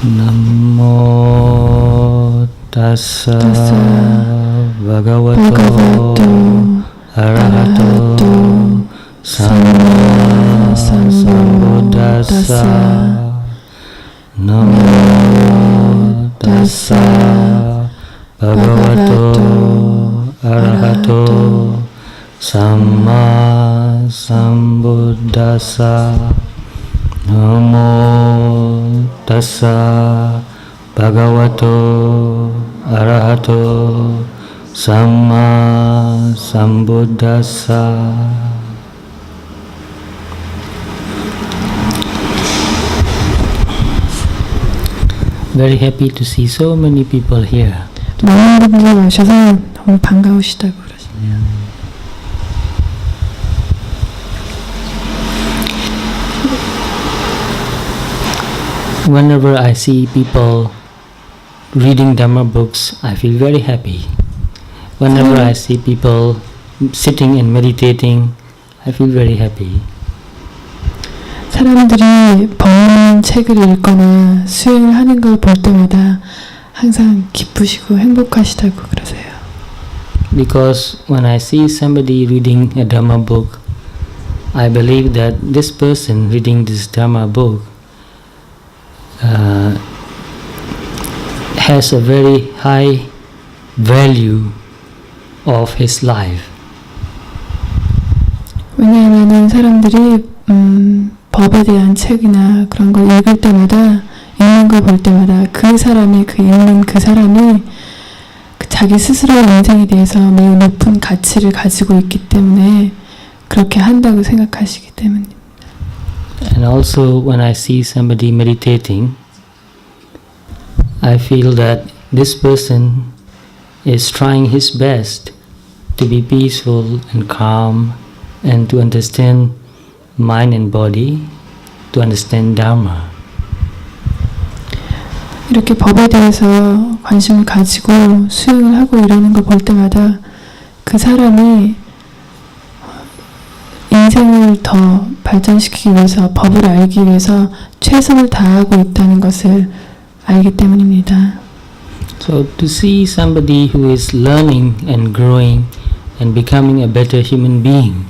Namo tassa bhagavato arahato samma sambuddhassa. Namo tassa bhagavato arahato samma sambuddhassa. Namo tassa bhagavato arahato samma sambuddhassa. Very happy to see so many people here. 많은 분들이 오셔서 너무 반가우시다고 그러시네요. Whenever I see people reading Dhamma books, I feel very happy. Whenever I see people sitting and meditating, I feel very happy. 사람들이 법문 책을 읽거나 수행을 하는 걸 볼 때마다 항상 기쁘시고 행복하시다고 그러세요. Because when I see somebody reading a Dhamma book, I believe that this person reading this Dhamma book has a very high value of his life. 왜냐하면 사람들이 법에 대한 책이나 그런 걸 읽을 때마다, 읽는 걸 볼 때마다 그 사람이, 읽는 그 사람이 자기 스스로의 인생에 대해서 매우 높은 가치를 가지고 있기 때문에 그렇게 한다고 생각하시기 때문입니다. And also when I see somebody meditating, I feel that this person is trying his best to be peaceful and calm and to understand mind and body, to understand Dharma. 이렇게 법에 대해서 관심을 가지고 수행을 하고 이러는 걸 볼 때마다 그 사람이 인생을 더 발전시키기 위해서, 법을 알기 위해서 최선을 다하고 있다는 것을 알기 때문입니다. So to see somebody who is learning and growing and becoming a better human being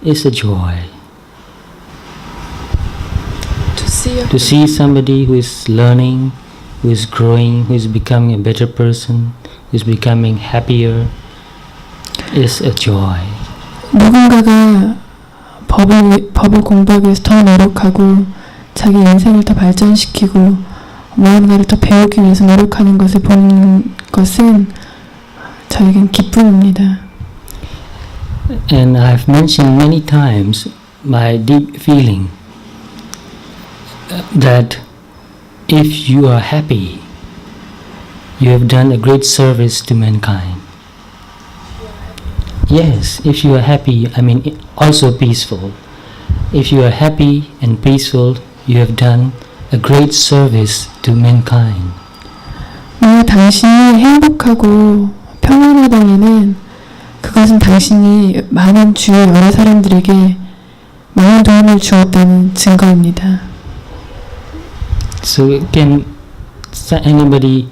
is a joy. To see somebody who is learning, who is growing, who is becoming a better person, who is becoming happier is a joy. 누군가가 법을 공부하기 위해서 더 노력하고 자기 인생을 더 발전시키고 무언가를 더 배우기 위해서 노력하는 것을 보는 것은 저에겐 기쁨입니다. And I've mentioned many times my deep feeling that if you are happy, you have done a great service to mankind. Yes, if you are happy, I mean also peaceful. If you are happy and peaceful, you have done a great service to mankind. 만약 당신이 행복하고 평안하다면은 그것은 당신이 많은 주위 여러 사람들에게 많은 도움을 주었다는 증거입니다. So can anybody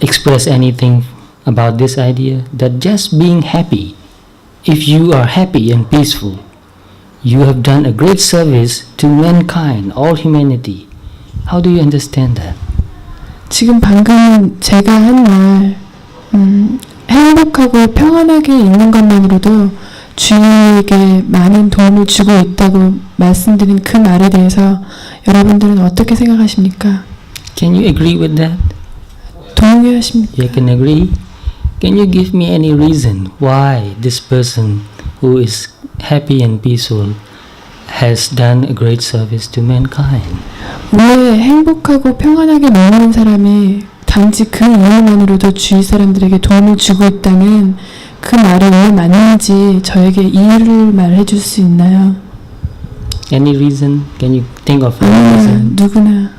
express anything about this idea that just being happy, if you are happy and peaceful, you have done a great service to mankind, all humanity. How do you understand that? 지금 방금 제가 한 말, 행복하고 평안하게 있는 것만으로도 주위에게 많은 도움을 주고 있다고 말씀드린 그 말에 대해서 여러분들은 어떻게 생각하십니까? Can you agree with that? 동의하십니까? You can agree? Can you give me any reason why this person who is happy and peaceful has done a great service to mankind? 왜 행복하고 평안하게 머무는 사람이 단지 그 이유만으로도 주위 사람들에게 도움을 주고 있다는 그 말이 왜 맞는지 저에게 이유를 말해 줄 수 있나요? Any reason? Can you think of any reason? 누구나.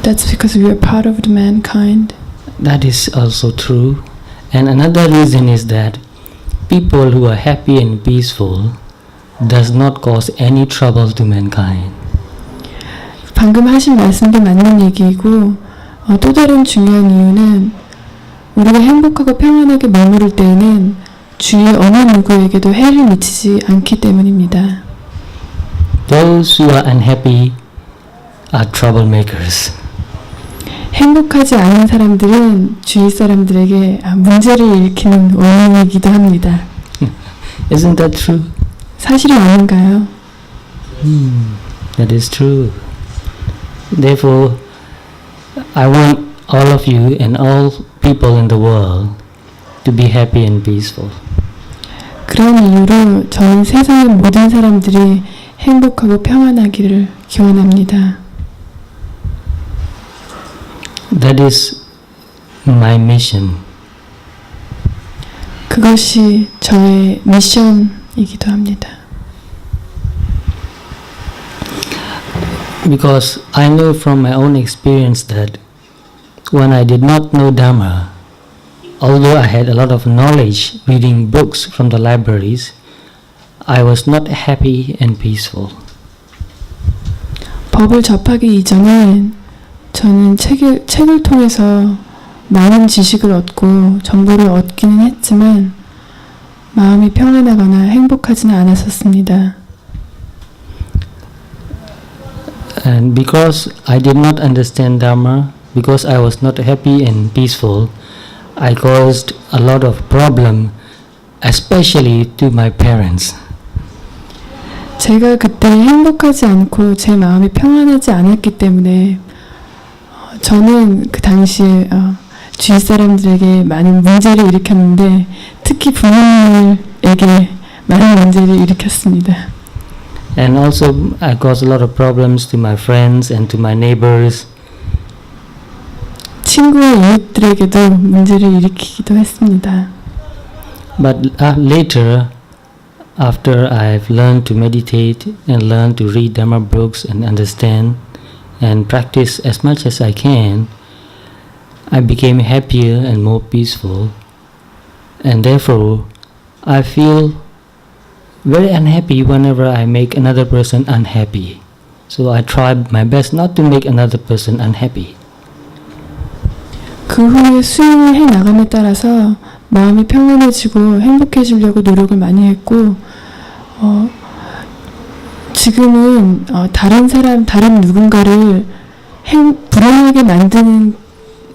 That's because we are part of the mankind. That is also true. And another reason is that people who are happy and peaceful does not cause any trouble to mankind. 방금 하신 말씀도 맞는 얘기이고 또 다른 중요한 이유는 우리가 행복하고 평안하게 머무를 때에는 주위 어느 누구에게도 해를 미치지 않기 때문입니다. Those who are unhappy are troublemakers. 행복하지 않은 사람들은 주위 사람들에게 문제를 일으키는 원인이기도 합니다. Isn't that true? 사실이 아닌가요? That is true. Therefore, I want all of you and all people in the world to be happy and peaceful. 그런 이유로 저는 세상의 모든 사람들이 행복하고 평안하기를 기원합니다. That is my mission. 그것이 저의 미션이기도 합니다. Because I know from my own experience that when I did not know Dharma, although I had a lot of knowledge reading books from the libraries, I was not happy and peaceful. 법을 접하기 이전에 저는 책을 통해서 많은 지식을 얻고 정보를 얻기는 했지만 마음이 평안하거나 행복하지는 않았었습니다. And because I did not understand Dharma, because I was not happy and peaceful, I caused a lot of problem, especially to my parents. 제가 그때 행복하지 않고 제 마음이 평안하지 않았기 때문에 저는 그 당시에 주위 사람들에게 많은 문제를 일으켰는데 특히 부모님에게 많은 문제를 일으켰습니다. And also I caused a lot of problems to my friends and to my neighbors. 친구와 이웃들에게도 문제를 일으키기도 했습니다. But later, after I've learned to meditate and learned to read Dharma books and understand and practice as much as I can, I became happier and more peaceful, and therefore I feel very unhappy whenever I make another person unhappy. So I try my best not to make another person unhappy. 그 후에 수행을 해 나감에 따라서 마음이 평안해지고 행복해지려고 노력을 많이 했고 지금은 다른 누군가를 불행하게 만드는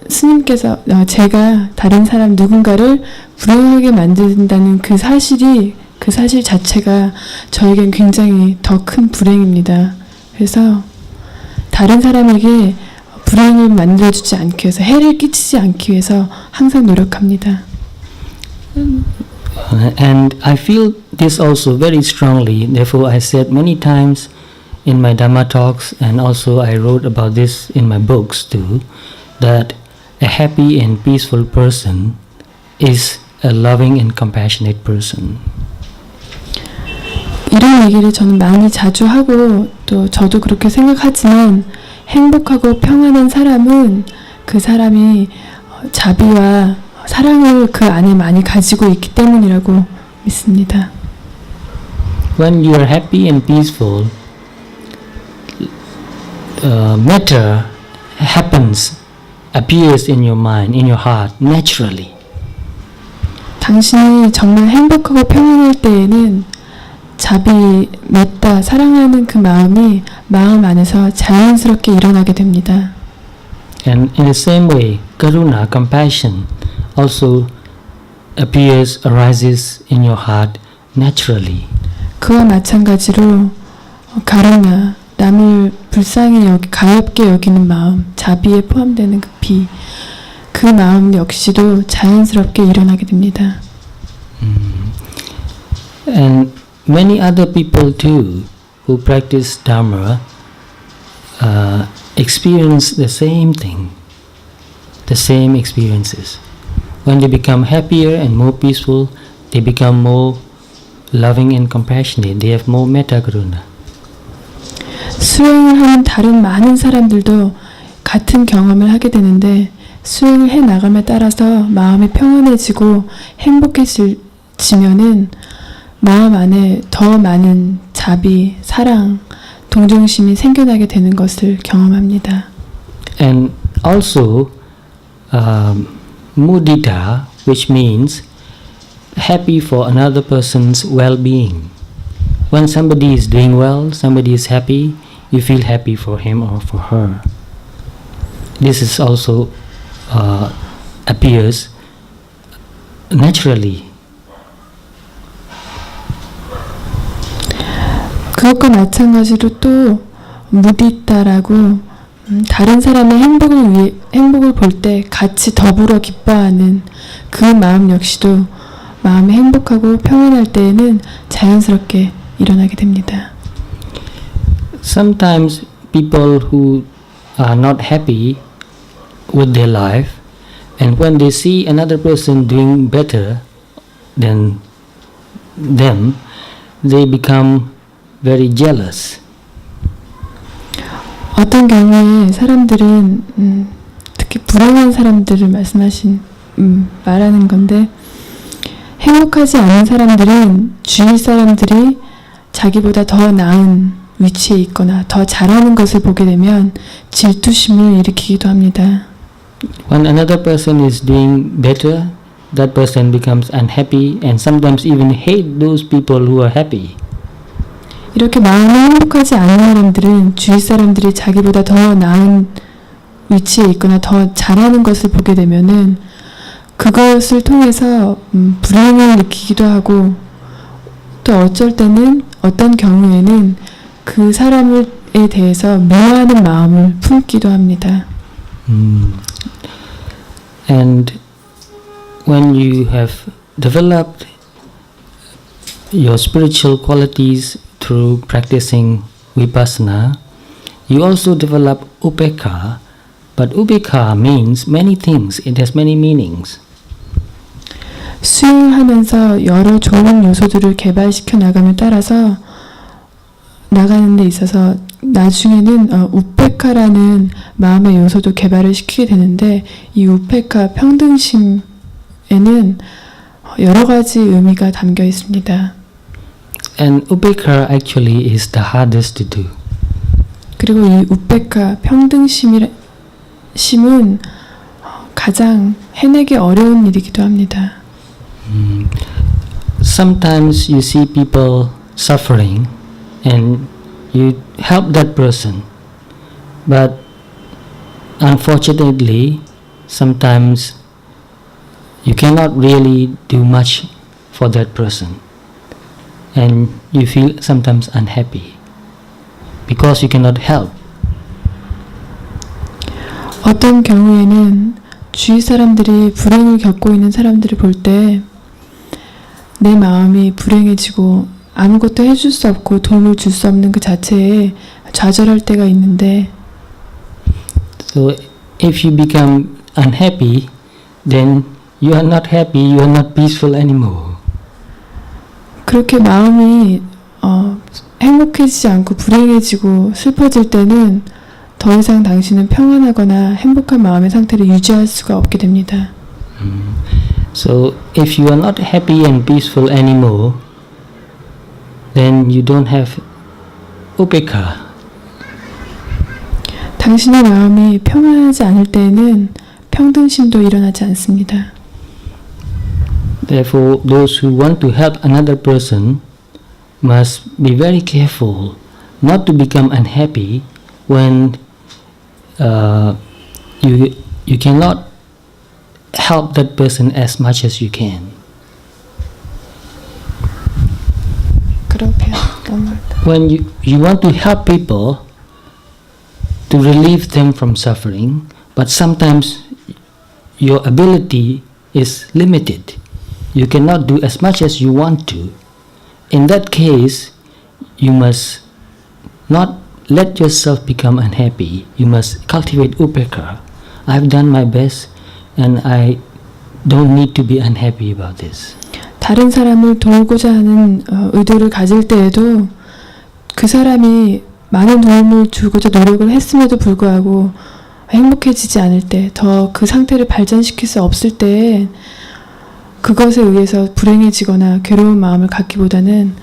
스님께서 제가 다른 사람 누군가를 불행하게 만든다는 그 사실 자체가 저에겐 굉장히 더 큰 불행입니다. 그래서 다른 사람에게 불행을 만들어주지 않기 위해서 해를 끼치지 않기 위해서 항상 노력합니다. And I feel this also very strongly. Therefore, I said many times in my Dhamma talks, and also I wrote about this in my books too, that a happy and peaceful person is a loving and compassionate person. 이런 얘기를 저는 많이 자주 하고 또 저도 그렇게 생각하지만 행복하고 평안한 사람은 그 사람이 자비와 사랑을 그 안에 많이 가지고 있기 때문이라고 믿습니다. When you are happy and peaceful, matter appears in your mind, in your heart, naturally. 당신이 정말 행복하고 평안할 때에는 자비, 메타, 사랑하는 그 마음이 마음 안에서 자연스럽게 일어나게 됩니다. And in the same way, karuna, compassion, also arises in your heart naturally. 그와 마찬가지로 가르나, 남을 불쌍히 가엽게 여기는 마음, 자비에 포함되는 그 마음 역시도 자연스럽게 일어나게 됩니다. And many other people too who practice Dharma experience the same thing, the same experiences. When they become happier and more peaceful, they become more loving and compassionate. They have more metta karuna. 수행을 하는 다른 많은 사람들도 같은 경험을 하게 되는데 수행을 해 나감에 따라서 마음이 평안해지고 행복해지면은 마음 안에 더 많은 자비, 사랑, 동정심이 생겨나게 되는 것을 경험합니다. And also, mudita, which means happy for another person's well-being. When somebody is doing well, somebody is happy, you feel happy for him or for her. This is also appears naturally. 그것과 마찬가지로 또 무디타라고 다른 사람의 행복을 볼 때 같이 더불어 기뻐하는 그 마음 역시도 마음이 행복하고 평안할 때에는 자연스럽게 일어나게 됩니다. Sometimes people who are not happy with their life, and when they see another person doing better than them, they become very jealous. 어떤 경우에 사람들은 특히 불행한 사람들을 말하는 건데 행복하지 않은 사람들은 주위 사람들이 자기보다 더 나은 위치에 있거나 더 잘하는 것을 보게 되면 질투심을 일으키기도 합니다. When another person is doing better, that person becomes unhappy and sometimes even hate those people who are happy. 이렇게 마음이 행복하지 않은 사람들은 주위 사람들이 자기보다 더 나은 위치에 있거나 더 잘하는 것을 보게 되면은 그것을 통해서 불행을 느끼기도 하고 또 어쩔 때는 어떤 경우에는 그 사람에 대해서 미워하는 마음을 품기도 합니다. And when you have developed your spiritual qualities through practicing vipassana, you also develop upekkha. But upekkha means many things. It has many meanings. 수행하면서 여러 좋은 요소들을 개발시켜 나감에 따라서 나가는 데 있어서 나중에는 우페카라는 마음의 요소도 개발을 시키게 되는데 이 우페카 평등심에는 여러 가지 의미가 담겨 있습니다. And upekkha actually is the hardest to do. 그리고 이 우페카 평등심은 가장 해내기 어려운 일이기도 합니다. Sometimes you see people suffering and you help that person, but unfortunately sometimes you cannot really do much for that person and you feel sometimes unhappy because you cannot help. 어떤 경우에는 주위 사람들이 불행을 겪고 있는 사람들을 볼 때 내 마음이 불행해지고 아무것도 해줄 수 없고 도움을 줄 수 없는 그 자체에 좌절할 때가 있는데 So if you become unhappy, then you are not happy, you are not peaceful anymore. 그렇게 마음이 행복해지지 않고 불행해지고 슬퍼질 때는 더 이상 당신은 평안하거나 행복한 마음의 상태를 유지할 수가 없게 됩니다. So if you are not happy and peaceful anymore, then you don't have upekkha. 당신의 마음이 평안하지 않을 때에는 평등심도 일어나지 않습니다. Therefore, those who want to help another person must be very careful not to become unhappy when you cannot help that person as much as you can. When you want to help people to relieve them from suffering, but sometimes your ability is limited. You cannot do as much as you want to. In that case, you must not let yourself become unhappy. You must cultivate upekkha. I've done my best and I don't need to be unhappy about this. 다른 사람을 도우고자 하는 의도를 가질 때에도 그 사람이 많은 도움을 주고자 노력을 했음에도 불구하고 행복해지지 않을 때, 더 그 상태를 발전시킬 수 없을 때 그것에 의해서 불행해지거나 괴로운 마음을 갖기보다는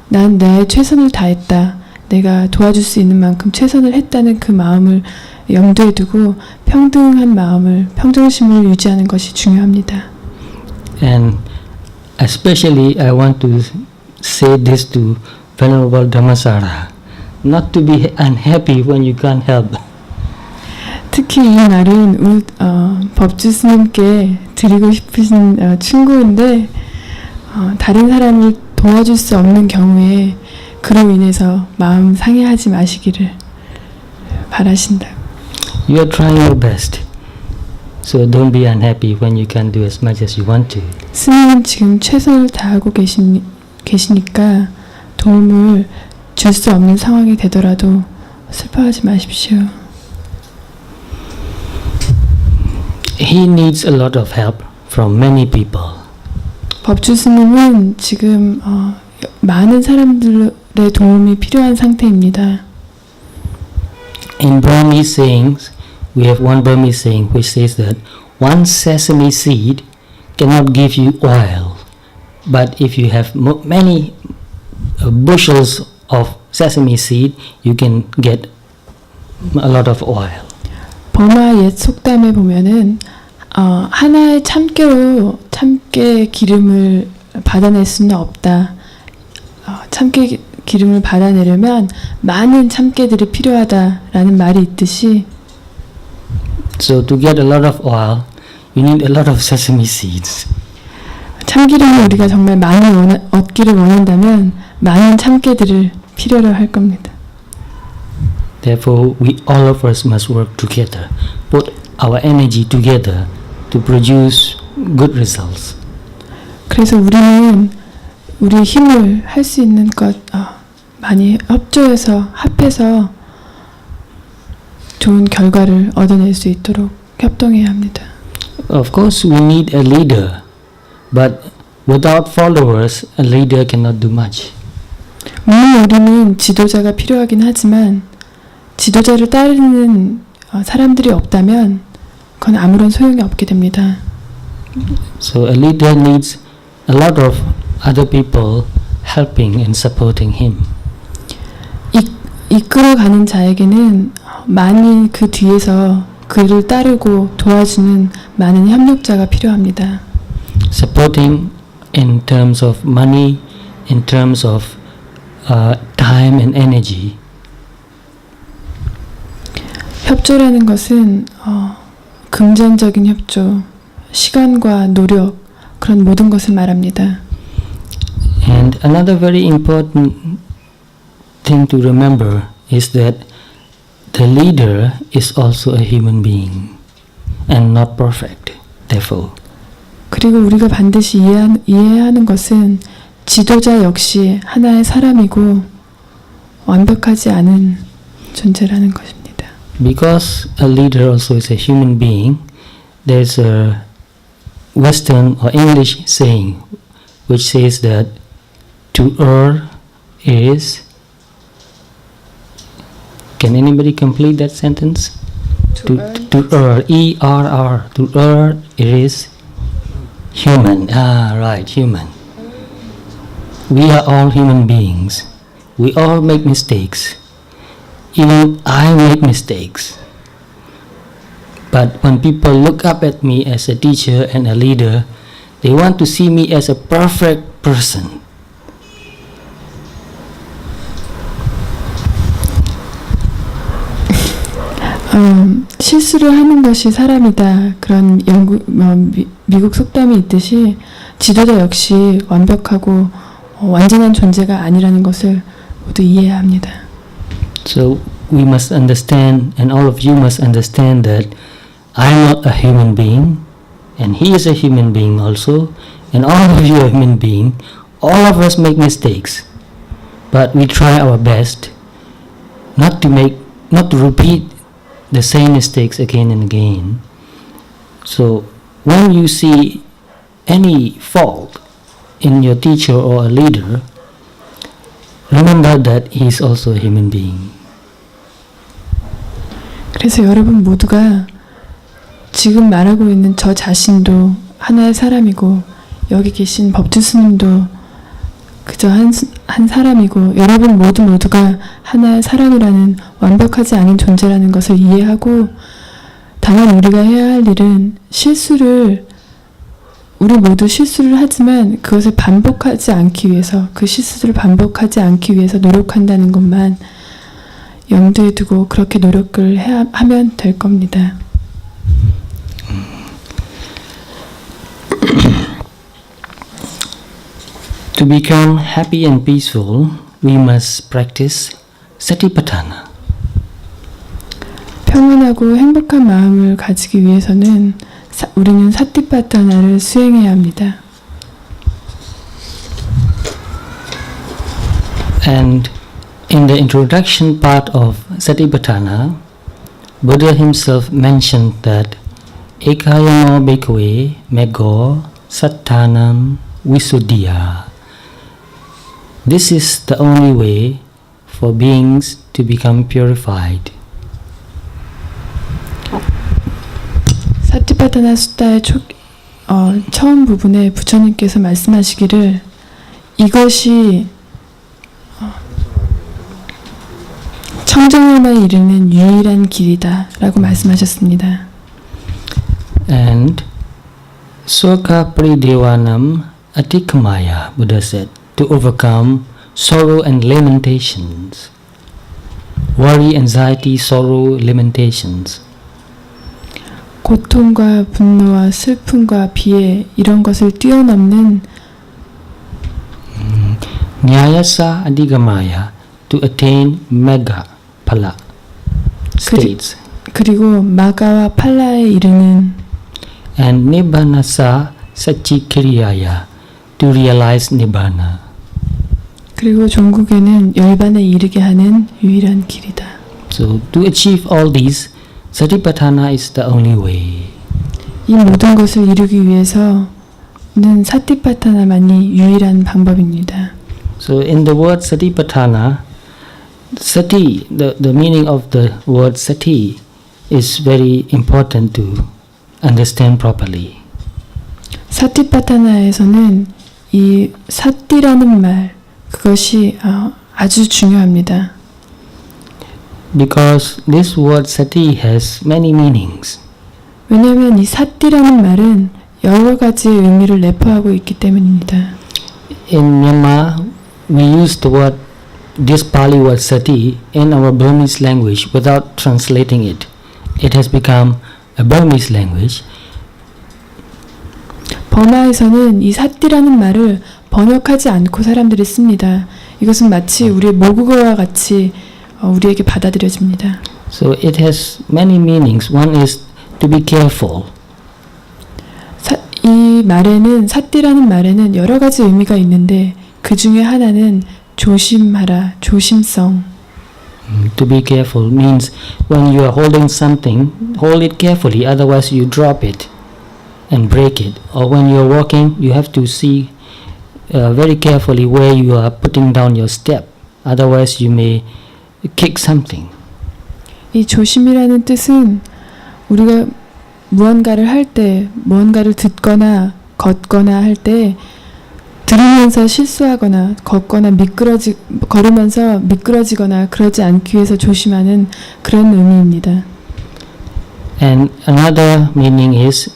난 내 최선을 다했다. 내가 도와줄 수 있는 만큼 최선을 했다는 그 마음을 염두에 두고 평등한 마음을, 평정심을 유지하는 것이 중요합니다. And especially I want to say this to Venerable Dhammasara, not to be unhappy when you can't help. 특히 이 말은 법주 스님께 드리고 싶으신 충고인데 다른 사람을 도와줄 수 없는 경우에 그로 인해서 마음 상해하지 마시기를 바라신다. You are trying your best, so don't be unhappy when you can't do as much as you want to. 스님은 지금 최선을 다하고 계시니까 도움을 줄 수 없는 상황이 되더라도 슬퍼하지 마십시오. He needs a lot of help from many people. 법주 스님은 지금 많은 사람들의 도움이 필요한 상태입니다. In Burmese sayings, we have one Burmese saying which says that one sesame seed cannot give you oil, but if you have many bushels of sesame seed, you can get a lot of oil. 버마 옛 속담에 보면은 하나의 참깨로 참깨 기름을 받아낼 수는 없다. 참깨 기름을 받아내려면 많은 참깨들이 필요하다라는 말이 있듯이 So to get a lot of oil, you need a lot of sesame seeds. 참기름을 우리가 정말 많이 얻기를 원한다면 많은 참깨들을 필요로 할 겁니다. Therefore, all of us must work together, put our energy together to produce good results. 그래서 우리는 우리 힘을 할 수 있는 것 많이 협조해서 합해서 좋은 결과를 얻어낼 수 있도록 협동해야 합니다. Of course, we need a leader, but without followers, a leader cannot do much. 물론 우리는 지도자가 필요하긴 하지만 지도자를 따르는 사람들이 없다면 그건 아무런 소용이 없게 됩니다. So a leader needs a lot of other people helping and supporting him. 이끌어가는 자에게는 많이 그 뒤에서 그를 따르고 도와주는 많은 협력자가 필요합니다. Supporting in terms of money, in terms of time and energy. 협조라는 것은 금전적인 협조, 시간과 노력, 그런 모든 것을 말합니다. And another very important thing to remember is that the leader is also a human being and not perfect. Therefore, 그리고 우리가 반드시 이해해야 하는 것은 지도자 역시 하나의 사람이고 완벽하지 않은 존재라는 것입니다. because a leader also is a human being, there's a Western or English saying which says that to err is. Can anybody complete that sentence? To err, E-R-R, to err is human. Right, human. We are all human beings. We all make mistakes. Even I make mistakes. But when people look up at me as a teacher and a leader, they want to see me as a perfect person. 실수를 하는 것이 사람이다. 그런 미국 속담이 있듯이 지도자 역시 완벽하고 완전한 존재가 아니라는 것을 모두 이해해야 합니다. So we must understand, and all of you must understand that I'm not a human being, and he is a human being also, and all of you are human being. All of us make mistakes, but we try our best not to repeat the same mistakes again and again. So when you see any fault in your teacher or a leader, remember that he is also a human being. 그래서 여러분 모두가 지금 말하고 있는 저 자신도 하나의 사람이고 여기 계신 법주 스님도 그저 한 사람이고 여러분 모두가 하나의 사람이라는 완벽하지 않은 존재라는 것을 이해하고 다만 우리가 해야 할 일은 우리 모두 실수를 하지만 그것을 반복하지 않기 위해서 그 실수를 반복하지 않기 위해서 노력한다는 것만 염두에 두고 그렇게 노력을 하면 될 겁니다. To become happy and peaceful, we must practice Satipatthana. 평안하고 행복한 마음을 가지기 위해서는 우리는 사티파타나를 수행해야 합니다. And in the introduction part of Satipatthana, Buddha himself mentioned that Ekayano Bhikkhave Meggo Sattanam Visuddhya. This is the only way for beings to become purified. 사티파타나 수다의 처음 부분에 부처님께서 말씀하시기를 이것이 청정함에 이르는 유일한 길이다 라고 말씀하셨습니다. And Soka Paridevanam Atikmaya, Buddha said, to overcome sorrow and lamentations. Worry, anxiety, sorrow, lamentations. 고통과 분노와 슬픔과 비애 이런 것을 뛰어넘는 Nyayasa Adigamaya, to attain Magga Phala states. 그리고 마가와 팔라에 이르는 And Nibbanasa Satchikriyaya, to realize Nibbana. 그리고 종국에는 열반에 이르게 하는 유일한 길이다. So to achieve all these, Satipatthana is the only way. 이 모든 것을 이루기 위해서는 사티파타나만이 유일한 방법입니다. So in the word Satipatthana, Sati, the meaning of the word Sati is very important to understand properly. 사티파타나에서는 이 사띠라는 말 그것이 아주 중요합니다. Because this word Sati has many meanings. 왜냐하면 이 사띠라는 말은 여러 가지 의미를 내포하고 있기 때문입니다. In Myanmar, we use this Pali word Sati in our Burmese language without translating it. It has become a Burmese language. 버마에서는 이 사띠라는 말을 번역하지 않고 사람들이 씁니다. 이것은 마치 우리의 모국어와 같이 우리에게 받아들여집니다. So it has many meanings. One is to be careful. 이 말에는 사띠라는 말에는 여러 가지 의미가 있는데 그 중에 하나는 조심하라, 조심성. To be careful means when you are holding something, hold it carefully, otherwise you drop it and break it. Or when you are walking, you have to see very carefully where you are putting down your step, otherwise you may kick something. 이 조심이라는 뜻은 우리가 무언가를 할 때, 무언가를 듣거나 걷거나 할 때 들으면서 실수하거나 걸으면서 미끄러지거나 그러지 않기 위해서 조심하는 그런 의미입니다. And another meaning is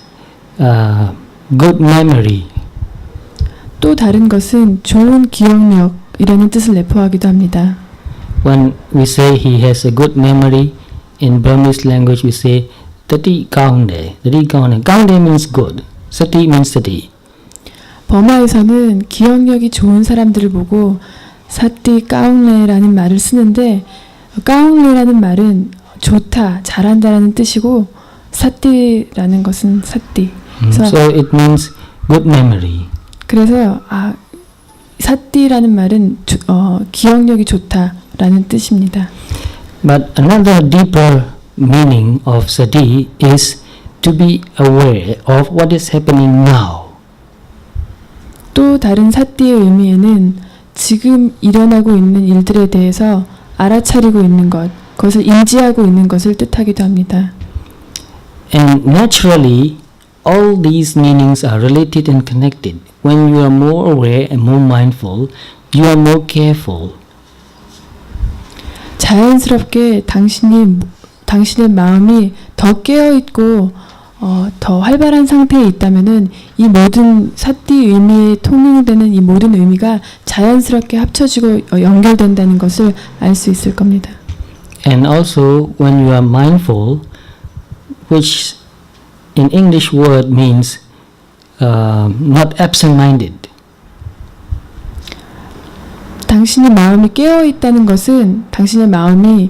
good memory. 또 다른 것은 좋은 기억력이라는 뜻을 내포하기도 합니다. When we say he has a good memory, in Burmese language we say Tati Kaunde. Tati Kaunde. Kaunde means good. Sati means sati. 버마에서는 기억력이 좋은 사람들을 보고 사띠 까웅레라는 말을 쓰는데 까웅레라는 말은 좋다, 잘한다라는 뜻이고 사띠라는 것은 사띠. So it means good memory. 그래서 사띠라는 말은 기억력이 좋다라는 뜻입니다. But another deeper meaning of sati is to be aware of what is happening now. 또 다른 사띠의 의미에는 지금 일어나고 있는 일들에 대해서 알아차리고 있는 것, 그것을 인지하고 있는 것을 뜻하기도 합니다. And naturally, all these meanings are related and connected. When you are more aware and more mindful, you are more careful. 자연스럽게 당신의 마음이 더 깨어있고 더 활발한 상태에 있다면은 이 모든 사띠 의미에 통용되는 이 모든 의미가 자연스럽게 합쳐지고 연결된다는 것을 알 수 있을 겁니다. And also when you are mindful, which in English word means not absent-minded. 당신의 마음이 깨어있다는 것은 당신의 마음을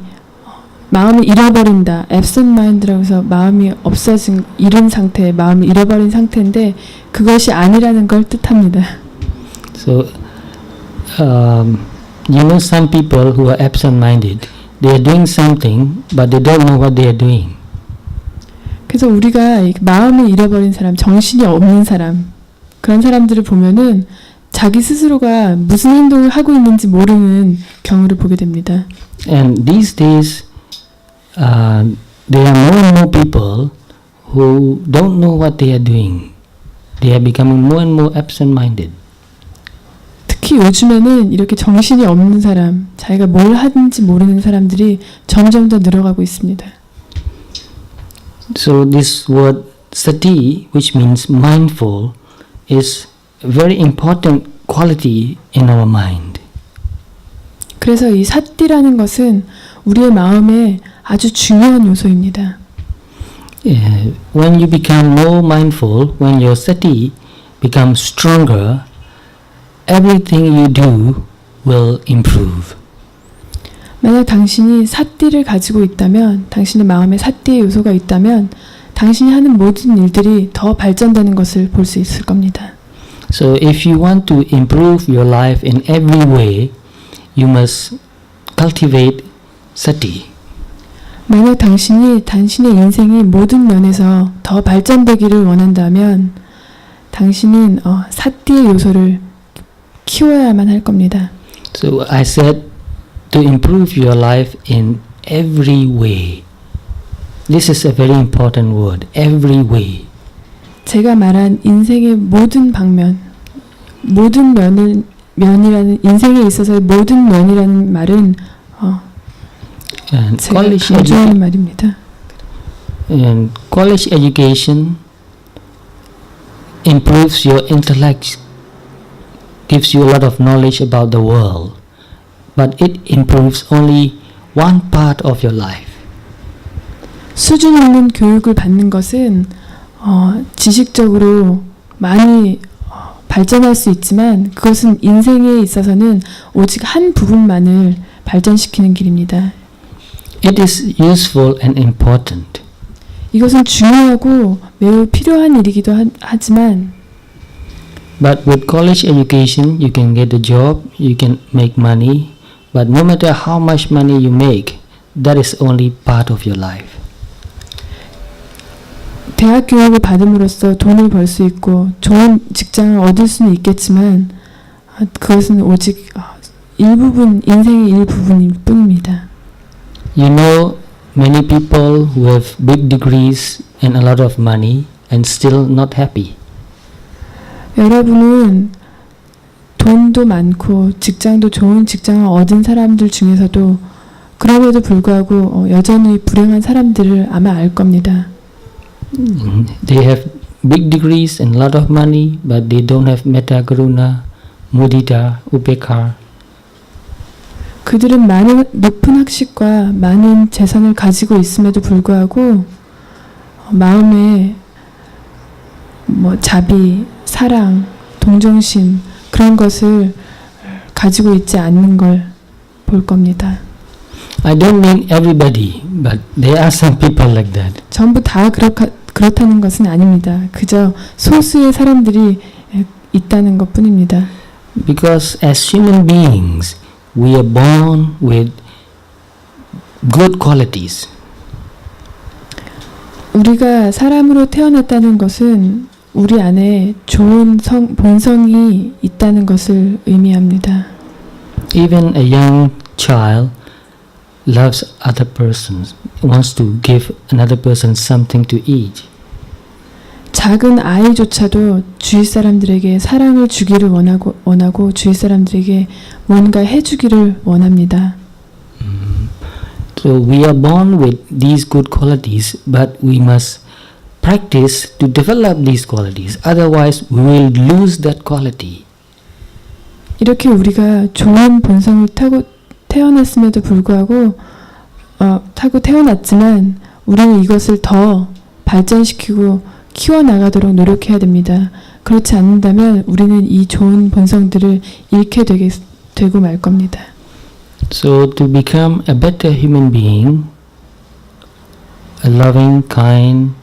잃어버린다. absent mind라고 해서 마음이 잃은 상태, 마음을 잃어버린 상태인데 그것이 아니라는 걸 뜻합니다. So, you know some people who are absent-minded, they are doing something, but they don't know what they are doing. 그래서 우리가 마음을 잃어버린 사람, 정신이 없는 사람, 그런 사람들을 보면은 자기 스스로가 무슨 행동을 하고 있는지 모르는 경우를 보게 됩니다. And these days, there are more and more people who don't know what they are doing. They are becoming more and more absent-minded. 특히 요즘에는 이렇게 정신이 없는 사람, 자기가 뭘 하는지 모르는 사람들이 점점 더 늘어가고 있습니다. So this word sati, which means mindful, is a very important quality in our mind. 그래서 이 사띠라는 것은 우리의 마음에 아주 중요한 요소입니다. When you become more mindful, when your sati becomes stronger, everything you do will improve. 만약 당신이 사띠를 가지고 있다면, 당신의 마음에 사띠의 요소가 있다면 당신이 하는 모든 일들이 더 발전되는 것을 볼 수 있을 겁니다. So if you want to improve your life in every way, you must cultivate sati. 만약 당신의 인생이 모든 면에서 더 발전되기를 원한다면 당신은 사띠의 요소를 키워야만 할 겁니다. So I said to improve your life in every way. This is a very important word, every way. 제가 말한 인생의 모든 방면, 모든 면이라는 인생에 있어서의 모든 면이라는 말은 제가 강조하는 말입니다. And college education improves your intellect, gives you a lot of knowledge about the world, but it improves only one part of your life. 수준 있는 교육을 받는 것은 지식적으로 많이 발전할 수 있지만 그것은 인생에 있어서는 오직 한 부분만을 발전시키는 길입니다. It is useful and important. 이것은 중요하고 매우 필요한 일이기도 하지만 But with college education, you can get a job, you can make money, but no matter how much money you make, that is only part of your life. 대학 교육을 받음으로써 돈을 벌 수 있고 좋은 직장을 얻을 수는 있겠지만 그것은 오직 인생의 일부분일 뿐입니다. You know many people who have big degrees and a lot of money and still not happy. 여러분은 돈도 많고 직장도 좋은 직장을 얻은 사람들 중에서도 그럼에도 불구하고 여전히 불행한 사람들을 아마 알 겁니다. They have big degrees and a lot of money, but they don't have metta, karuna, mudita, upekha. 그들은 많은 높은 학식과 많은 재산을 가지고 있음에도 불구하고 마음에 자비, 사랑, 동정심 그런 것을 가지고 있지 않는 걸 볼 겁니다. I don't mean everybody, but there are some people like that. 전부 다 그렇다는 것은 아닙니다. 그저 소수의 사람들이 있다는 것 뿐입니다. Because as human beings, we are born with good qualities. 우리가 사람으로 태어났다는 것은 우리 안에 좋은 본성이 있다는 것을 의미합니다. Even a young child loves other persons, wants to give another person something to eat. 작은 아이조차도 주위 사람들에게 사랑을 주기를 원하고 주위 사람들에게 뭔가 해주기를 원합니다. So we are born with these good qualities, but we must practice to develop these qualities. Otherwise, we will lose that quality. 이렇게 우리가 좋은 본성을 타고 태어났음에도 불구하고 타고 태어났지만 우리는 이것을 더 발전시키고 키워나가도록 노력해야 됩니다. 그렇지 않는다면 우리는 이 좋은 본성들을 잃게 되고 말 겁니다. So to become a better human being, a loving, kind,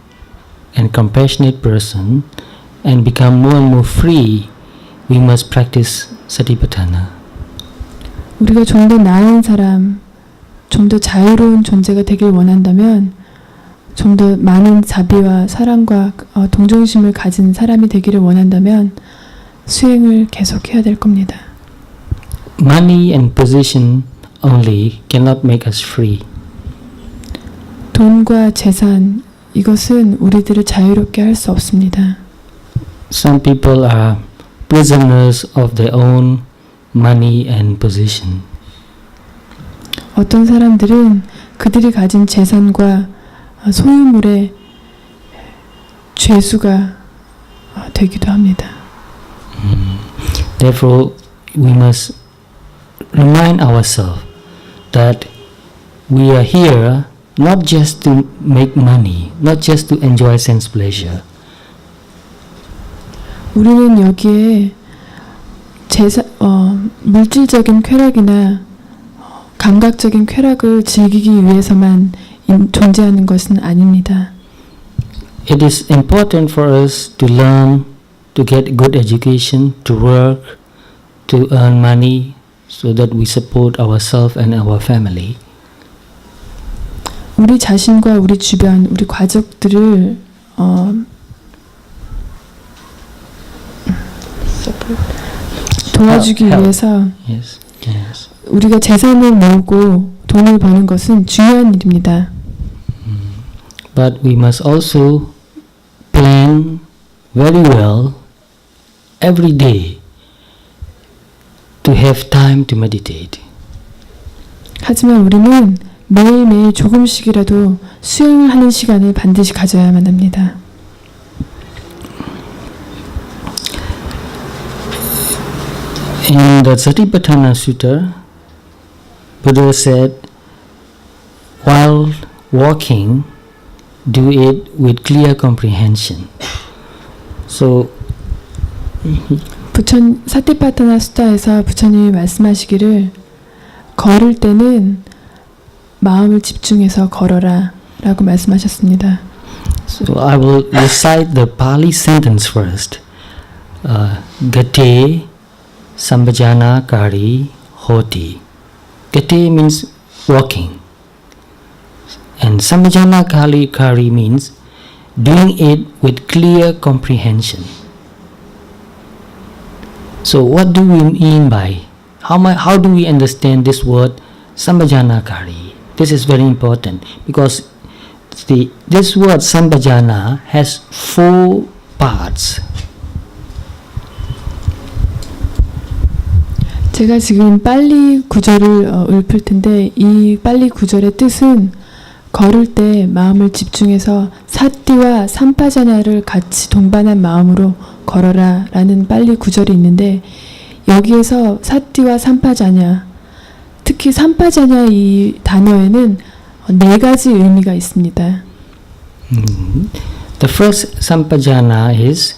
and compassionate person, and become more and more free, we must practice Satipatthana. 우리가 좀 더 나은 사람, 좀 더 자유로운 존재가 되길 원한다면 좀 더 많은 자비와 사랑과 동정심을 가진 사람이 되기를 원한다면 수행을 계속해야 될 겁니다. Money and position only cannot make us free. 돈과 재산, 이것은 우리들을 자유롭게 할 수 없습니다. Some people are prisoners of their own money and position. 어떤 사람들은 그들이 가진 재산과 소유물의 죄수가 되기도 합니다. Therefore, we must remind ourselves that we are here not just to make money, not just to enjoy sense pleasure. 우리는 여기에 물질적인 쾌락이나 감각적인 쾌락을 즐기기 위해서만 존재하는 것은 아닙니다. It is important for us to learn, to get good education, to work, to earn money, so that we support ourselves and our family. 우리 자신과 우리 주변, 우리 가족들을 도와주기 위해서 Yes, yes. 우리가 재산을 모으고 돈을 버는 것은 중요한 일입니다. But we must also plan very well every day to have time to meditate. 하지만 우리는 매일매일 조금씩이라도 수행을 하는 시간을 반드시 가져야만 합니다. In the Satipatthana Sutta, Buddha said, while walking, do it with clear comprehension. So, 사티파타나 수다에서 부처님이 말씀하시기를 걸을 때는 마음을 집중해서 걸어라 라고 말씀하셨습니다. so I will recite the Pali sentence first. Gate Sambhajana Kari Hoti. Gate means walking. And Sambhajana Kari means doing it with clear comprehension. So what do we mean by, how do we understand this word Sambhajana Kari? This is very important because this word Sambhajana has 4 parts. 제가 지금 빨리 구절을 읊을 텐데 이 빨리 구절의 뜻은 걸을 때 마음을 집중해서 사띠와 삼파자냐를 같이 동반한 마음으로 걸어라 라는 빨리 구절이 있는데 여기에서 사띠와 삼파자냐, 특히 삼파자냐 이 단어에는 4가지 의미가 있습니다. The first Sampajana is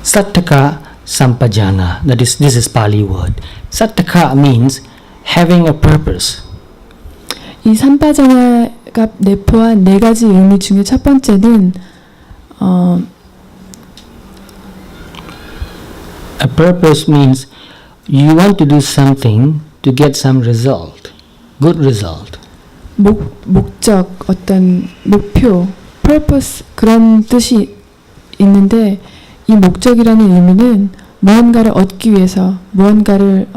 Sattaka Sampajana. This is Pali word. Sattaka means having a purpose. 이 삼파자냐가 내포한 4가지 의미 중에 첫 번째는 A purpose means you want to do something to get some result, good result. 목적, 어떤 목표, purpose 그런 뜻이 있는데 이 목적이라는 의미는 무언가를 얻기 위해서 무언가를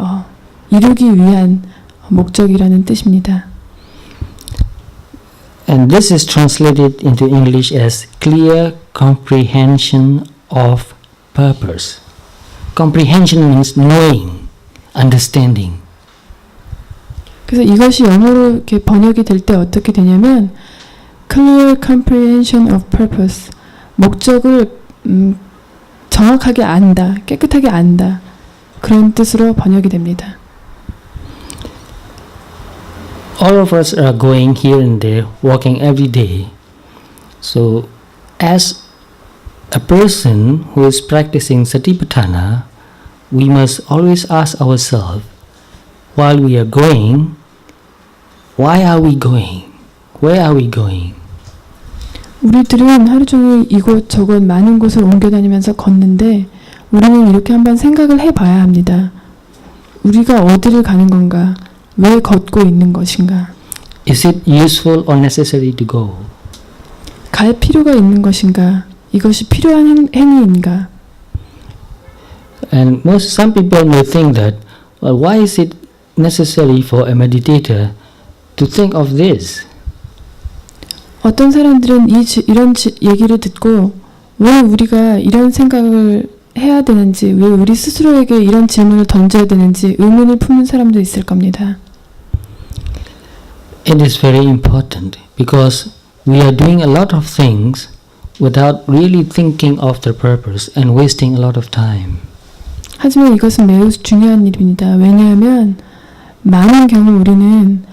이루기 위한 목적이라는 뜻입니다. And this is translated into English as clear comprehension of purpose. Comprehension means knowing, understanding. 그래서 이것이 영어로 이렇게 번역이 될 때 어떻게 되냐면 clear comprehension of purpose. 목적을 정확하게 안다, 깨끗하게 안다. 그런 뜻으로 번역이 됩니다. All of us are going here and there, walking every day. So, as a person who is practicing Satipatthana, we must always ask ourselves, while we are going, why are we going? Where are we going? 우리들은 하루 종일 이곳저곳 많은 곳을 옮겨 다니면서 걷는데 우리는 이렇게 한번 생각을 해봐야 합니다. 우리가 어디를 가는 건가? 왜 걷고 있는 것인가? Is it useful or necessary to go? 갈 필요가 있는 것인가? 이것이 필요한 행위인가? And some people may think that, well, why is it necessary for a meditator to think of this? 어떤 사람들은 이런 얘기를 듣고 왜 우리가 이런 생각을 해야 되는지, 왜 우리 스스로에게 이런 질문을 던져야 되는지 의문을 품는 사람도 있을 겁니다. It is very important because we are doing a lot of things without really thinking of the purpose and wasting a lot of time. 하지만 이것은 매우 중요한 일입니다. 왜냐하면 많은 경우 우리는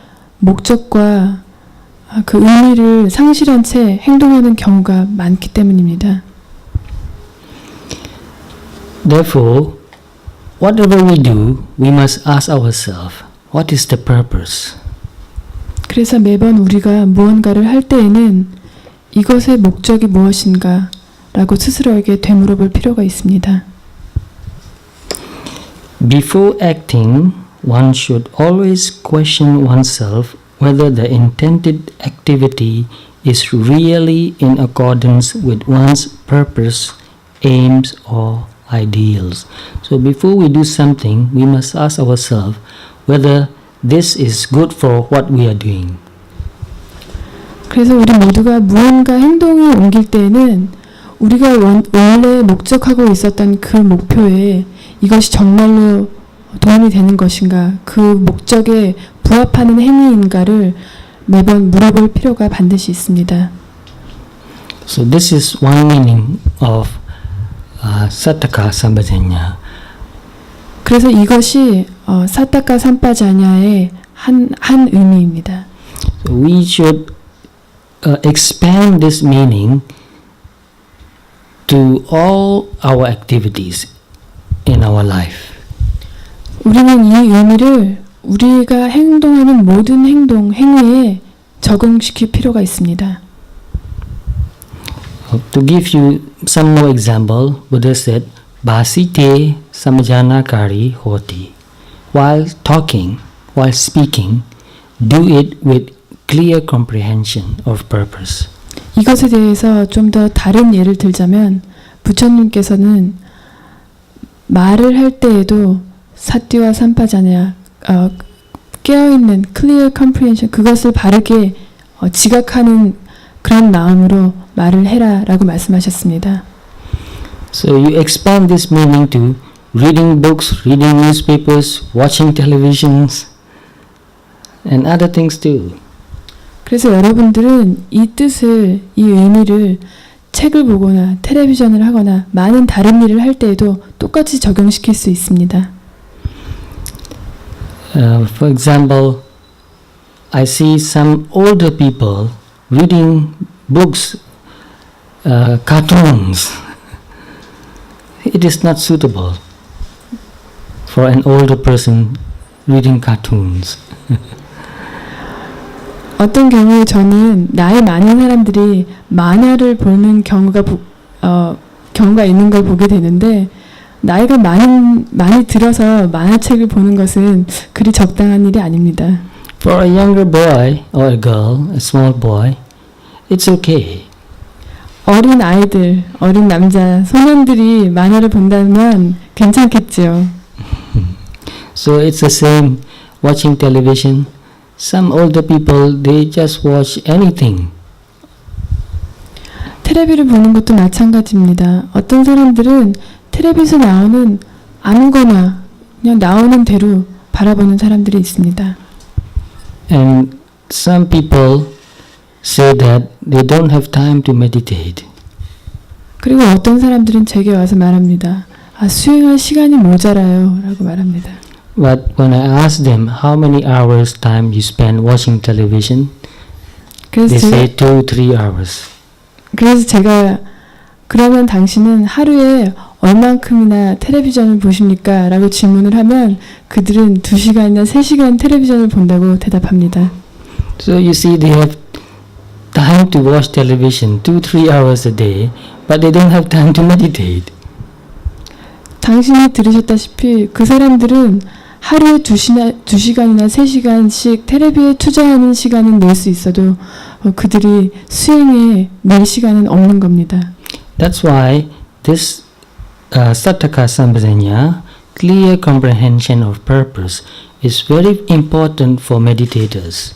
목적과 그 의미를 상실한 채 행동하는 경우가 많기 때문입니다. Therefore, whatever we do, we must ask ourselves, what is the purpose? 그래서 매번 우리가 무언가를 할 때에는 이것의 목적이 무엇인가 라고 스스로에게 되물어볼 필요가 있습니다. Before acting, one should always question oneself whether the intended activity is really in accordance with one's purpose, aims, or ideals. So before we do something, we must ask ourselves whether this is good for what we are doing. 그래서 우리 모두가 무언가 행동을 옮길 때에는 우리가 원래 목적하고 있었던 그 목표에 이것이 정말로 도움이 되는 것인가, 그 목적에 부합하는 행위인가를 매번 물어볼 필요가 반드시 있습니다. So this is one meaning of Sattaka Sampajanya. 그래서 이것이 사타카 삼파자냐의 한 의미입니다. So we should expand this meaning to all our activities in our life. 우리는 이 의미를 우리가 행동하는 모든 행위에 적응시킬 필요가 있습니다. To give you some more example, Buddha said, Bhasite samajana-kari hoti. While talking, while speaking, do it with clear comprehension of purpose. 이것에 대해서 좀 더 다른 예를 들자면 부처님께서는 말을 할 때에도 사띠와 삼파자냐, 깨어있는 clear comprehension, 그것을 바르게 지각하는 그런 마음으로 말을 해라 라고 말씀하셨습니다. So you expand this meaning to reading books, reading newspapers, watching televisions, and other things too. 그래서 여러분들은 이 뜻을, 이 의미를 책을 보거나 텔레비전을 하거나 많은 다른 일을 할 때에도 똑같이 적용시킬 수 있습니다. For example, I see some older people reading books, cartoons. It is not suitable for an older person reading cartoons. 어떤 경우에 저는 나이 많은 사람들이 만화를 보는 경우가 있는 걸 보게 되는데 나이가 많이 들어서 만화책을 보는 것은 그리 적당한 일이 아닙니다. For a younger boy or a girl, a small boy, it's okay. 어린 아이들, 어린 남자, 소년들이 만화를 본다면 괜찮겠지요. So it's the same watching television. Some older people, they just watch anything. 텔레비를 보는 것도 마찬가지입니다. 어떤 사람들은 텔레비에서 나오는 아무거나 그냥 나오는 대로 바라보는 사람들이 있습니다. And some people say that they don't have time to meditate. 그리고 어떤 사람들은 제게 와서 말합니다. 수행할 시간이 모자라요 라고 말합니다. But when I ask them how many hours time you spend watching television, they say 2-3 hours. 그래서 제가 그러면 당신은 하루에 얼만큼이나 텔레비전을 보십니까? 라고 질문을 하면 그들은 2시간이나 3시간 텔레비전을 본다고 대답합니다. So you see, they have time to watch television 2-3 hours a day, but they don't have time to meditate. 당신이 들으셨다시피 그 사람들은 하루에 2시간이나 3시간씩 텔레비에 투자하는 시간은 낼 수 있어도 그들이 수행에 낼 시간은 없는 겁니다. That's why this Sattaka Sampajanya, clear comprehension of purpose, is very important for meditators.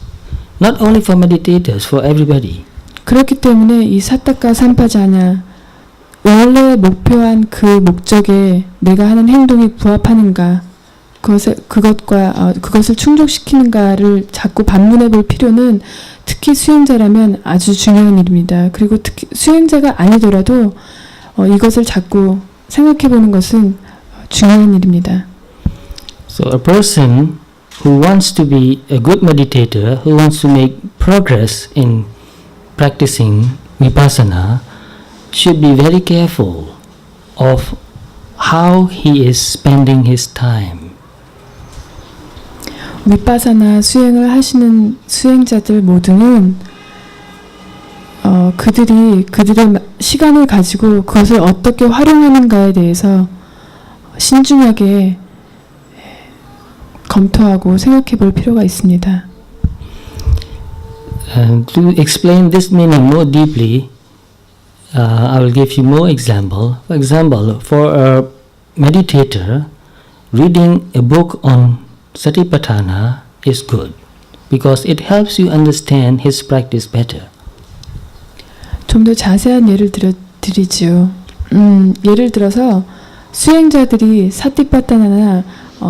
Not only for meditators, for everybody. 그렇기 때문에 이 사타카 삼파자냐, 원래 목표한 그 목적에 내가 하는 행동이 부합하는가, 그것을 충족시키는가를 자꾸 반문해 볼 필요는 특히 수행자라면 아주 중요한 일입니다. 그리고 특히 수행자가 아니더라도 이것을 자꾸 생각해 보는 것은 중요한 일입니다. So a person who wants to be a good meditator, who wants to make progress in practicing vipassana, should be very careful of how he is spending his time. 위파사나 수행을 하시는 수행자들 모두는 그들의 시간을 가지고 그것을 어떻게 활용하는가에 대해서 신중하게 검토하고 생각해 볼 필요가 있습니다. To explain this meaning more deeply, I will give you more example. For example, for a meditator, reading a book on Satipatthana is good because it helps you understand his practice better. 좀 더 자세한 예를 드리지요. 예를 들어서 수행자들이 사티파타나나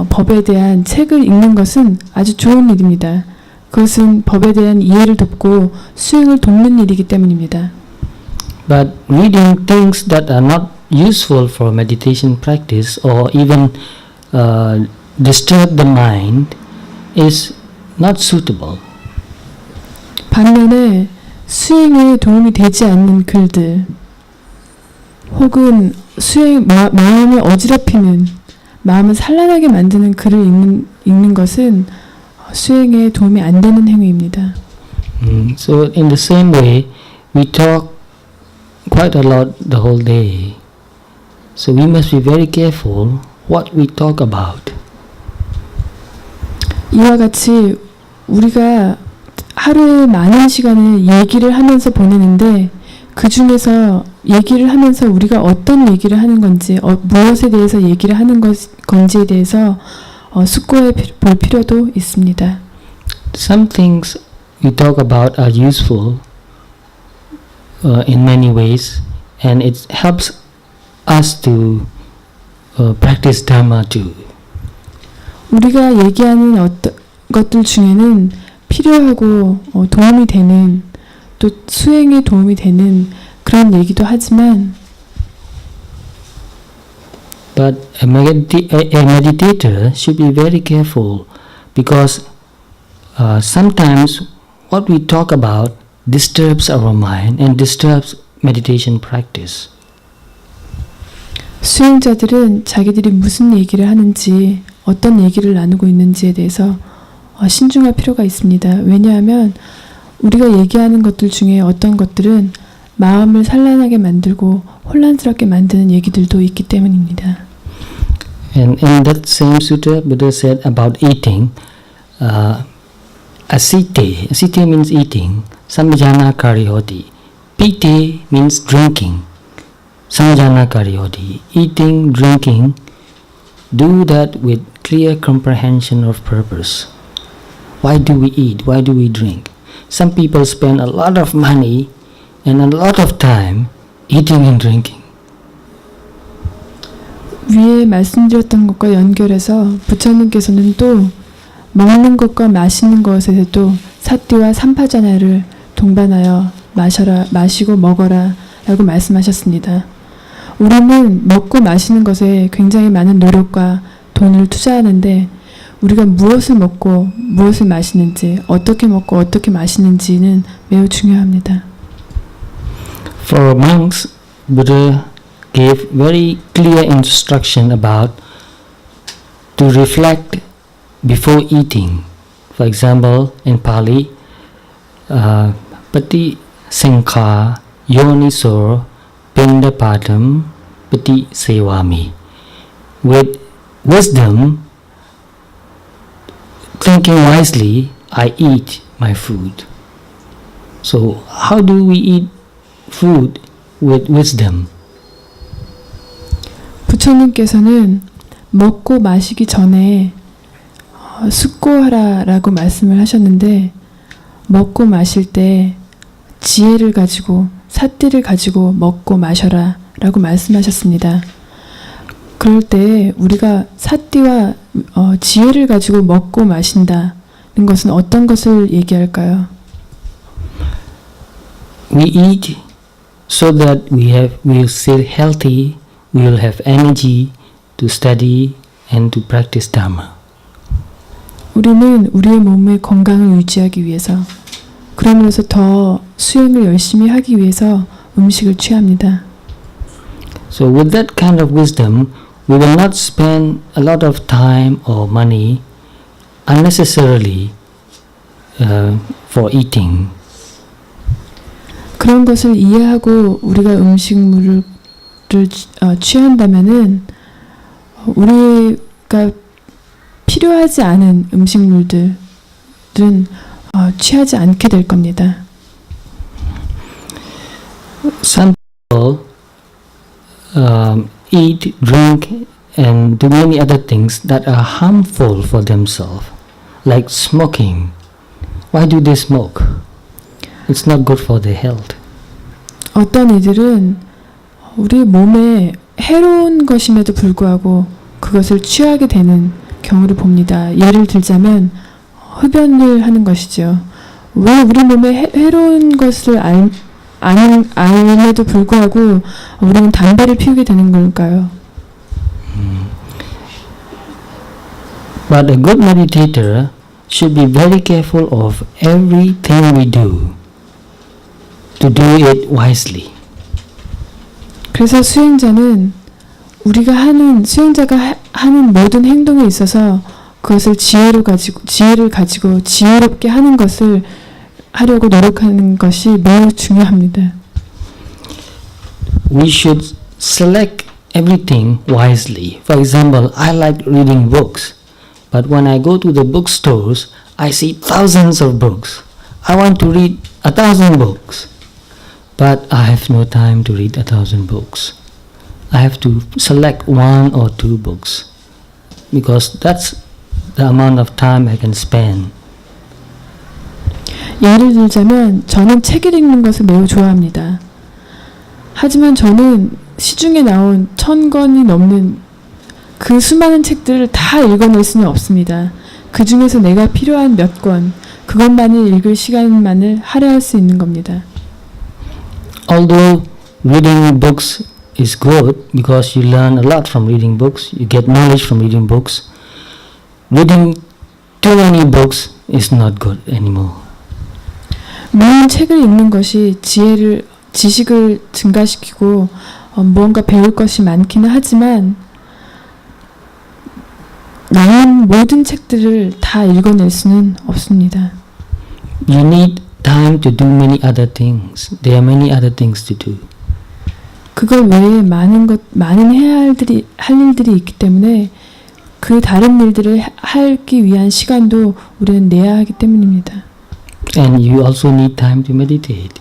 법에 대한 책을 읽는 것은 아주 좋은 일입니다. 그것은 법에 대한 이해를 돕고 수행을 돕는 일이기 때문입니다. But reading things that are not useful for meditation practice or even disturb the mind is not suitable. 반면에 수행에 도움이 되지 않는 글들 혹은 마음을 어지럽히는 마음을 산란하게 만드는 글을 읽는 것은 수행에 도움이 안 되는 행위입니다. So in the same way, we talk quite a lot the whole day. So we must be very careful what we talk about. 이와 같이 우리가 하루에 많은 시간을 얘기를 하면서 보내는데 그 중에서 얘기를 하면서 우리가 어떤 얘기를 하는 건지 무엇에 대해서 얘기를 하는 건지에 대해서 숙고해 볼 필요도 있습니다. Some things we talk about are useful in many ways, and it helps us to practice Dharma too. 우리가 얘기하는 어떤 것들 중에는 필요하고 도움이 되는 또 수행에 도움이 되는 그런 얘기도 하지만 But a meditator should be very careful because sometimes what we talk about disturbs our mind and disturbs meditation practice. 수행자들은 자기들이 무슨 얘기를 하는지 어떤 얘기를 나누고 있는지에 대해서 신중할 필요가 있습니다. 왜냐하면 우리가 얘기하는 것들 중에 어떤 것들은 마음을 산란하게 만들고 혼란스럽게 만드는 얘기들도 있기 때문입니다. And in that same sutta, Buddha said about eating, asite. Asite means eating. Samajana karihoti. Pite means drinking. Samajana karihoti. Eating, drinking. Do that with clear comprehension of purpose. Why do we eat? Why do we drink? Some people spend a lot of money and a lot of time eating and drinking. 위에 말씀드렸던 것과 연결해서 부처님께서는 또 먹는 것과 마시는 것에서도 사띠와 삼파자나를 동반하여 마시고 먹어라 라고 말씀하셨습니다. 우리는 먹고 마시는 것에 굉장히 많은 노력과 돈을 투자하는데 우리가 무엇을 먹고 무엇을 마시는지, 어떻게 먹고 어떻게 마시는지는 매우 중요합니다. For monks, Buddha gave very clear instruction about to reflect before eating. For example, in Pali, Pati Sankha Yoniso Pindapadam Pati Sevami. With wisdom, thinking wisely, I eat my food. So, how do we eat food with wisdom? 부처님께서는 먹고 마시기 전에 숙고하라라고 말씀을 하셨는데 먹고 마실 때 지혜를 가지고 사띠를 가지고 먹고 마셔라 라고 말씀하셨습니다. 그럴 때 우리가 사띠와 지혜를 가지고 먹고 마신다는 것은 어떤 것을 얘기할까요? We eat so that we will stay healthy, we will have energy to study and to practice Dharma. 우리는 우리의 몸의 건강을 유지하기 위해서, 그러면서 더 수행을 열심히 하기 위해서 음식을 취합니다. So with that kind of wisdom, we will not spend a lot of time or money unnecessarily for eating. 그런 것을 이해하고 우리가 음식물을 취한다면은 우리가 필요하지 않은 음식물들은 취하지 않게 될 겁니다. Some people eat, drink, and do many other things that are harmful for themselves, like smoking. Why do they smoke? It's not good for their health. 어떤 이들은 우리 몸에 해로운 것임에도 불구하고 그것을 취하게 되는 경우를 봅니다. 예를 들자면 흡연을 하는 것이죠. 왜 우리 몸에 해로운 것을 알면에도 불구하고 우리는 담배를 피우게 되는 걸까요? But a good meditator should be very careful of everything we do to do it wisely. 그래서 수행자가 하는 모든 행동에 있어서 그것을 지혜를 가지고 지혜롭게 하는 것을 하려고 노력하는 것이 매우 중요합니다. We should select everything wisely. For example, I like reading books, but when I go to the bookstores, I see thousands of books. I want to read 1,000 books, but I have no time to read 1,000 books. I have to select 1 or 2 books because that's the amount of time I can spend. 예를 들자면 저는 책을 읽는 것을 매우 좋아합니다. 하지만 저는 시중에 나온 1,000권이 넘는 그 수많은 책들을 다 읽어낼 수는 없습니다. 그 중에서 내가 필요한 몇 권, 그것만을 읽을 시간만을 할애할 수 있는 겁니다. Although reading books is good because you learn a lot from reading books, you get knowledge from reading books, reading too many books is not good anymore. 물론 책을 읽는 것이 지식을 증가시키고 무언가 배울 것이 많기는 하지만 나온 모든 책들을 다 읽어낼 수는 없습니다. You need time to do many other things. There are many other things to do. 그것 외에 많은 해야 할 일들이 있기 때문에 그 다른 일들을 하기 위한 시간도 우리는 내야 하기 때문입니다. And you also need time to meditate.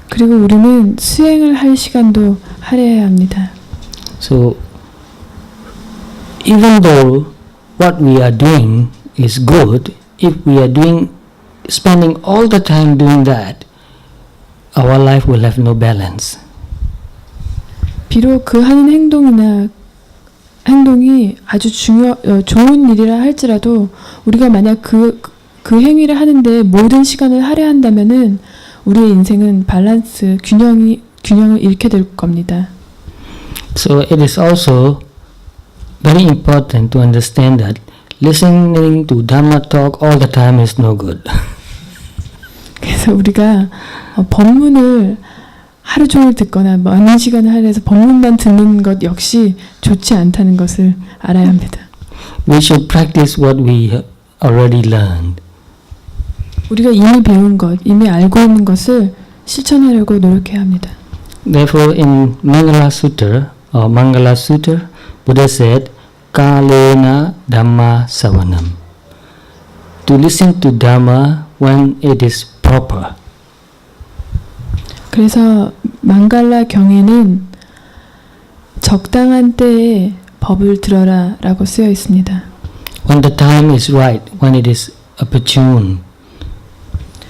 그리고 우리는 수행을 할 시간도 할애해야 합니다. So, even though what we are doing is good, if we are spending all the time doing that, our life will have no balance. 비록 그 하는 행동이 아주 좋은 일이라 할지라도 우리가 만약 그 행위를 하는데 모든 시간을 할애한다면은 우리의 인생은 균형을 잃게 될 겁니다. So it is also very important to understand that listening to Dhamma talk all the time is no good. 그래서 우리가 법문을 하루 종일 듣거나 많은 시간을 할애해서 법문만 듣는 것 역시 좋지 않다는 것을 알아야 합니다. We should practice what we already learned. 우리가 이미 배운 것, 이미 알고 있는 것을 실천하려고 노력해야 합니다. Therefore, in Mangala Sutta, Buddha said, Kalena Dhamma Savanam. To listen to Dhamma when it is proper. 그래서 망갈라 경에는 적당한 때에 법을 들어라 라고 쓰여 있습니다. When the time is right, when it is opportune.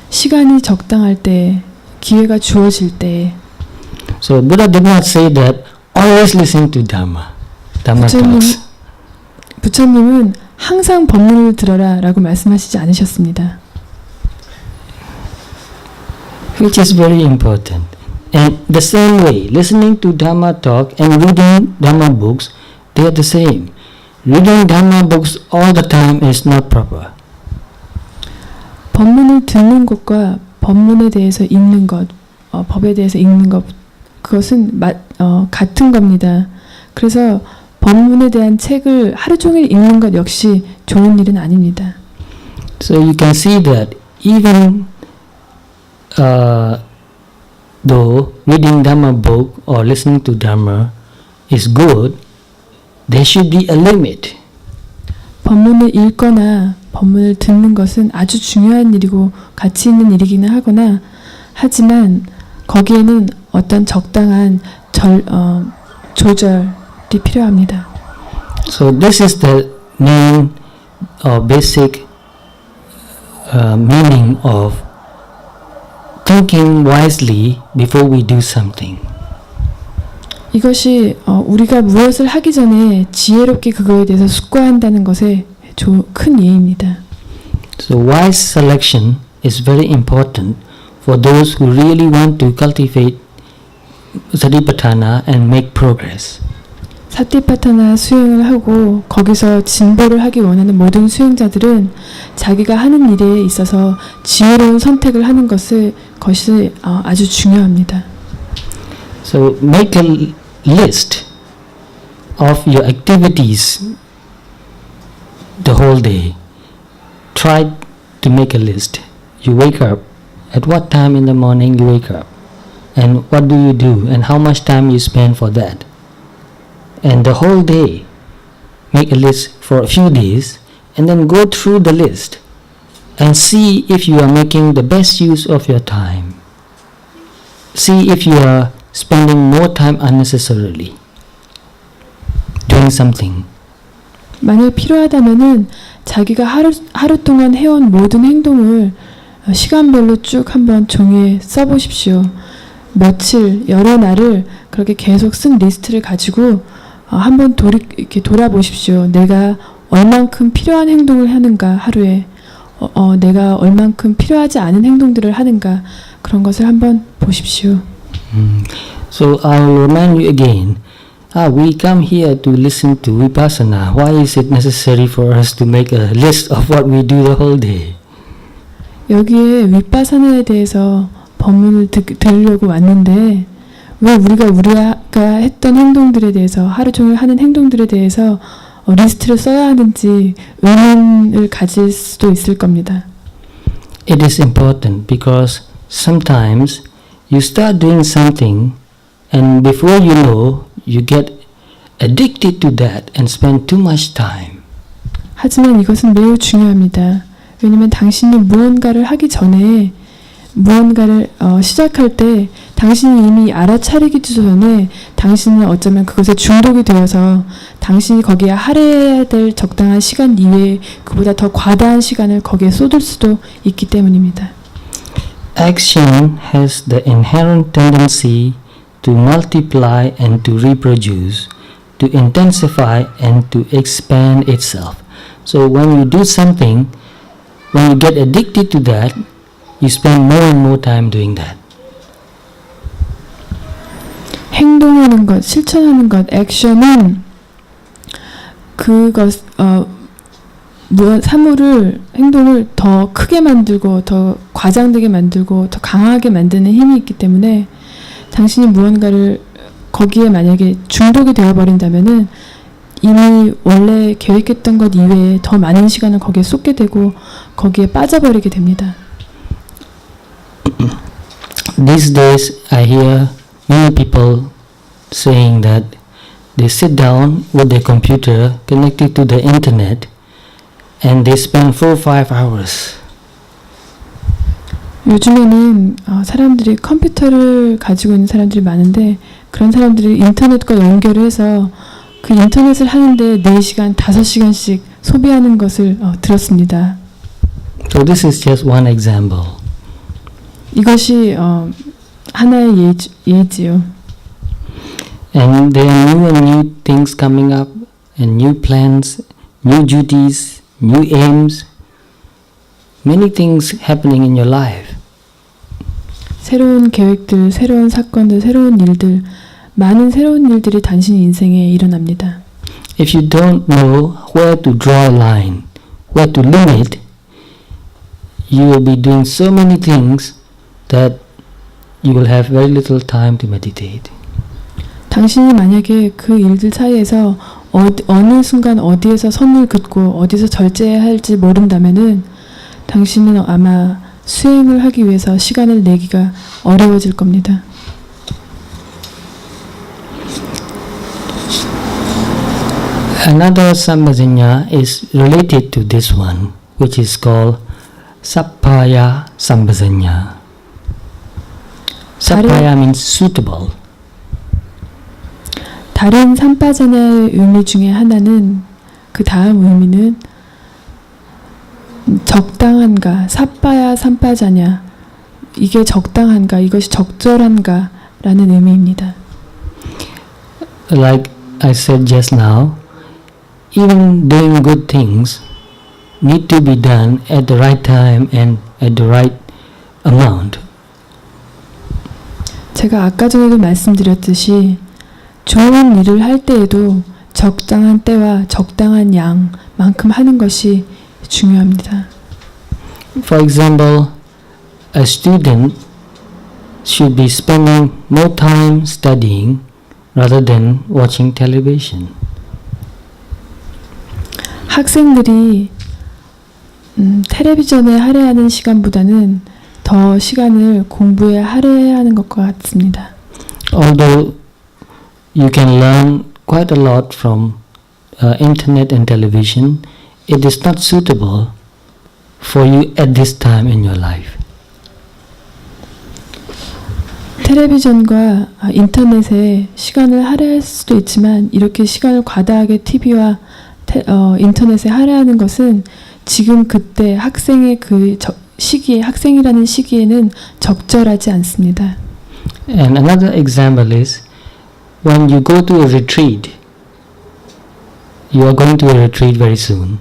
시간이 적당할 때, 기회가 주어질 때. So Buddha did not say that always listen to Dhamma talks. 부처님은 항상 법문을 들어라 라고 말씀하시지 않으셨습니다. Which is very important. And the same way, listening to Dhamma talk and reading Dhamma books, they are the same. Reading Dhamma books all the time is not proper. 법문을 듣는 것과 법문에 대해서 읽는 것, 법에 대해서 읽는 것, 그것은 같은 겁니다. 그래서 법문에 대한 책을 하루 종일 읽는 것 역시 좋은 일은 아닙니다. So you can see that even though reading Dhamma book or listening to Dhamma is good, there should be a limit. 법문을 읽거나 법문을 듣는 것은 아주 중요한 일이고 가치 있는 일이기는 하지만 거기에는 어떤 적당한 조절이 필요합니다. So this is the main or basic meaning of thinking wisely before we do something. 이것이 우리가 무엇을 하기 전에 지혜롭게 그거에 대해서 숙고한다는 것의 큰 예입니다. So wise selection is very important for those who really want to cultivate Satipatthana and make progress. 사티파타나 수행을 하고 거기서 진보를 하기 원하는 모든 수행자들은 자기가 하는 일에 있어서 지혜로운 선택을 하는 것이 아주 중요합니다. So make a list of your activities the whole day. Try to make a list. You wake up. At what time in the morning you wake up? And what do you do? And how much time you spend for that? And the whole day, make a list for a few days and then go through the list and see if you are making the best use of your time. See if you are spending more time unnecessarily doing something. 만약 필요하다면은 자기가 하루 동안 해온 모든 행동을 시간별로 쭉 한번 종이에 써보십시오. 며칠, 여러 날을 그렇게 계속 쓴 리스트를 가지고 한번 이렇게 돌아보십시오. 내가 얼만큼 필요한 행동을 하는가 하루에 내가 얼만큼 필요하지 않은 행동들을 하는가 그런 것을 한번 보십시오. So I'll remind you again. We come here to listen to Vipassana. Why is it necessary for us to make a list of what we do the whole day? 여기에 윗바사나에 대해서 법문을 들으려고 왔는데 왜 우리가 했던 행동들에 대해서 하루 종일 하는 행동들에 대해서 리스트를 써야 하는지 의문을 가질 수도 있을 겁니다. It is important because sometimes you start doing something and before you know you get addicted to that and spend too much time. 하지만 이것은 매우 중요합니다. 왜냐하면 당신이 무언가를 하기 전에 무언가를 시작할 때 당신이 이미 알아차리기도 전에 당신은 어쩌면 그것에 중독이 되어서 당신이 거기에 할애해야 될 적당한 시간 이외에 그보다 더 과다한 시간을 거기에 쏟을 수도 있기 때문입니다. Action has the inherent tendency to multiply and to reproduce, to intensify and to expand itself. So when you do something, when you get addicted to that, you spend more and more time doing that. 행동하는 것, 실천하는 것, 액션은 그것, 사물을, 행동을 더 크게 만들고, 더 과장되게 만들고, 더 강하게 만드는 힘이 있기 때문에 당신이 무언가를 거기에 만약에 중독이 되어버린다면은 이미 원래 계획했던 것 이외에 더 많은 시간을 거기에 쏟게 되고 거기에 빠져버리게 됩니다. These days I hear many people saying that they sit down with their computer connected to the internet and they spend 4-5 hours. 요즘에는 사람들이 컴퓨터를 가지고 있는 사람들이 많은데 그런 사람들이 인터넷과 연결을 해서 그 인터넷을 하는데 4시간, 5시간씩 소비하는 것을 들었습니다. So this is just one example. 이것이 하나의 예지요. And there are new and new things coming up and new plans, new duties, new aims, many things happening in your life. 새로운 계획들, 새로운 사건들, 새로운 일들, 많은 새로운 일들이 당신 인생에 일어납니다. If you don't know where to draw a line, where to limit, you will be doing so many things that you will have very little time to meditate. 당신이 만약에 그 일들 사이에서 어느 순간 어디에서 선을 긋고 어디서 절제해야 할지 모른다면은 당신은 아마 수행을 하기 위해서 시간을 내기가 어려워질 겁니다. Another Sambhajanya is related to this one, which is called Sappaya Sambhajanya. Sappaya means suitable. 다른 삼파자냐의 의미 중에 하나는 그 다음 의미는 적당한가, 사빠야 삼파자냐, 이게 적당한가, 이것이 적절한가 라는 의미입니다. Like I said just now, even doing good things need to be done at the right time and at the right amount. 제가 아까 전에도 말씀드렸듯이 좋은 일을 할 때에도 적당한 때와 적당한 양만큼 하는 것이 중요합니다. For example, a student should be spending more time studying rather than watching television. 학생들이 텔레비전에 할애하는 시간보다는 더 시간을 공부에 할애해야 하는 것과 같습니다. Although you can learn quite a lot from internet and television, it is not suitable for you at this time in your life. 텔레비전과 인터넷에 시간을 할애할 수도 있지만 이렇게 시간을 과다하게 TV와 인터넷에 할애하는 것은 지금 그때 학생의 그 시기에 학생이라는 시기에는 적절하지 않습니다. And another example is when you go to a retreat. You are going to a retreat very soon.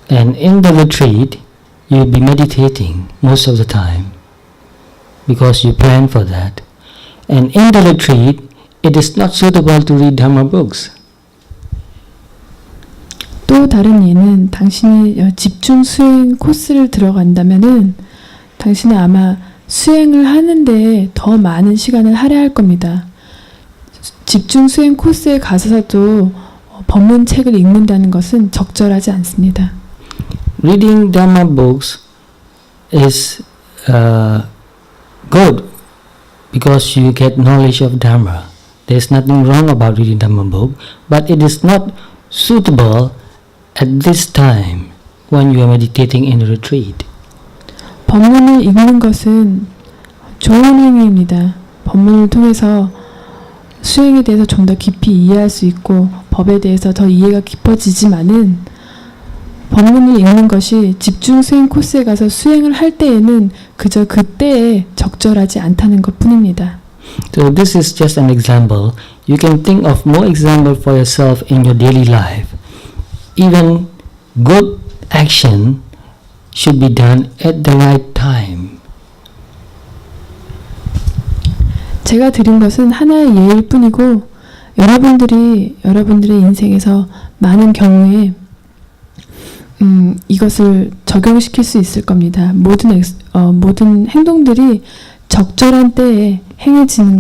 And in the retreat, you'll be meditating most of the time because you plan for that. And in the retreat, it is not suitable to read Dharma books. 또 다른 예는 당신이 집중 수행 코스를 들어간다면은 당신은 아마 수행을 하는데 더 많은 시간을 할애할 겁니다. 집중 수행 코스에 가서도 법문 책을 읽는다는 것은 적절하지 않습니다. Reading Dharma books is good because you get knowledge of Dharma. There's nothing wrong about reading Dharma book, but it is not suitable at this time when you are meditating in a retreat. 법문을 읽는 것은 좋은 행위입니다. 법문을 통해서 수행에 대해서 좀 더 깊이 이해할 수 있고 법에 대해서 더 이해가 깊어지지만은 법문을 읽는 것이 집중 수행 코스에 가서 수행을 할 때에는 그저 그때에 적절하지 않다는 것 뿐입니다. So this is just an example. You can think of more example for yourself in your daily life. Even good action should be done at the right time. 제가 드린 것은 하나의 예일 뿐이고 여러분들의 인생에서 많은 경우에 이것을 적용시킬 수 있을 겁니다. 모든 행동들이 적절한 때에 행해지는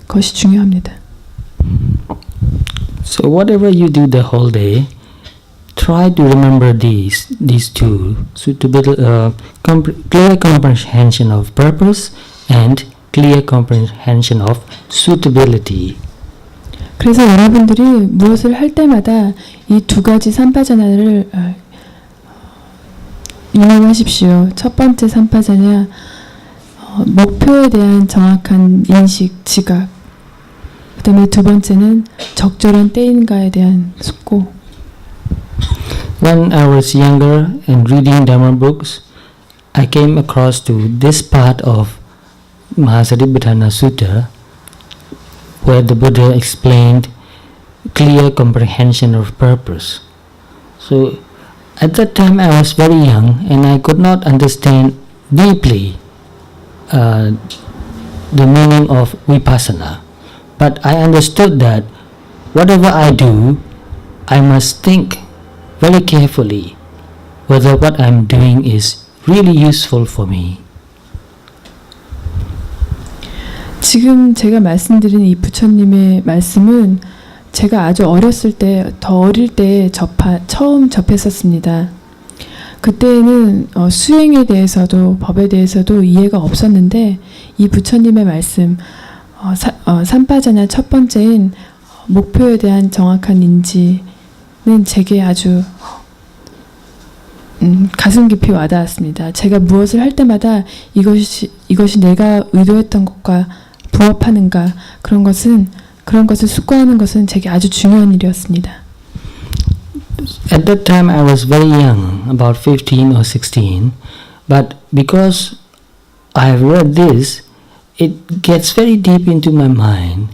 것이 중요합니다. So whatever you do the whole day, try to remember these two, clear comprehension of purpose and clear comprehension of suitability. 그래서 여러분들이 무엇을 할 때마다 이 두 가지 삼파자나를 유념하십시오. 첫 번째 삼파자냐, 목표에 대한 정확한 인식, 지각. 그 다음에 두 번째는 적절한 때인가에 대한 숙고. When I was younger and reading Dharma books, I came across to this part of Mahasatipatthana Sutta, where the Buddha explained clear comprehension of purpose. So at that time I was very young and I could not understand deeply the meaning of vipassana. But I understood that whatever I do, I must think very carefully whether what I'm doing is really useful for me. 지금 제가 말씀드린 이 부처님의 말씀은 제가 아주 어렸을 때, 더 어릴 때 처음 접했었습니다. 그때는 수행에 대해서도 법에 대해서도 이해가 없었는데 이 부처님의 말씀, 삼파자나 첫 번째인 목표에 대한 정확한 인지는 제게 아주 가슴 깊이 와닿았습니다. 제가 무엇을 할 때마다 이것이 내가 의도했던 것과 부합하는가, 그런 것을 숙고하는 것은 제게 아주 중요한 일이었습니다. At that time I was very young, about 15 or 16, but because I have read this, it gets very deep into my mind,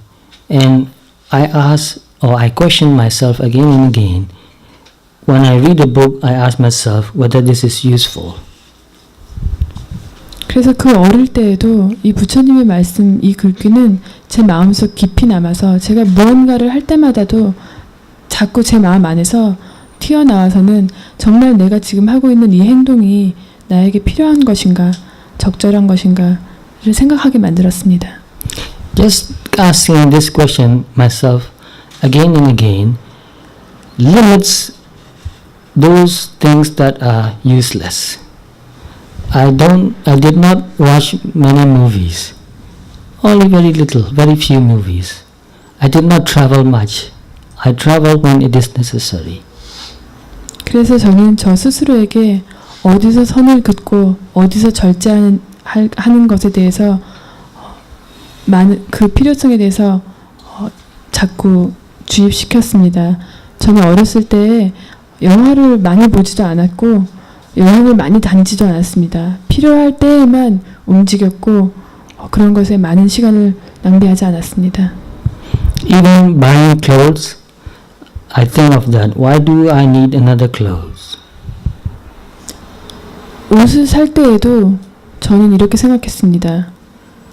and I question myself again and again. When I read a book, I ask myself whether this is useful. 그래서 그 어릴 때에도 이 부처님의 말씀, 이 글귀는 제 마음속 깊이 남아서 제가 무언가를 할 때마다도 자꾸 제 마음 안에서 튀어나와서는 정말 내가 지금 하고 있는 이 행동이 나에게 필요한 것인가, 적절한 것인가를 생각하게 만들었습니다. Just asking this question myself again and again limits those things that are useless. I did not watch many movies. Only very little, very few movies. I did not travel much. I travel when it is necessary. 그래서 저는 저 스스로에게 어디서 선을 긋고 어디서 절제하는 것에 대해서 그 필요성에 대해서 자꾸 주입시켰습니다. 저는 어렸을 때 영화를 많이 보지도 않았고 여행을 많이 다니지도 않았습니다. 필요할 때에만 움직였고 그런 것에 많은 시간을 낭비하지 않았습니다. Even buying clothes, I think of that. Why do I need another clothes? 옷을 살 때에도 저는 이렇게 생각했습니다.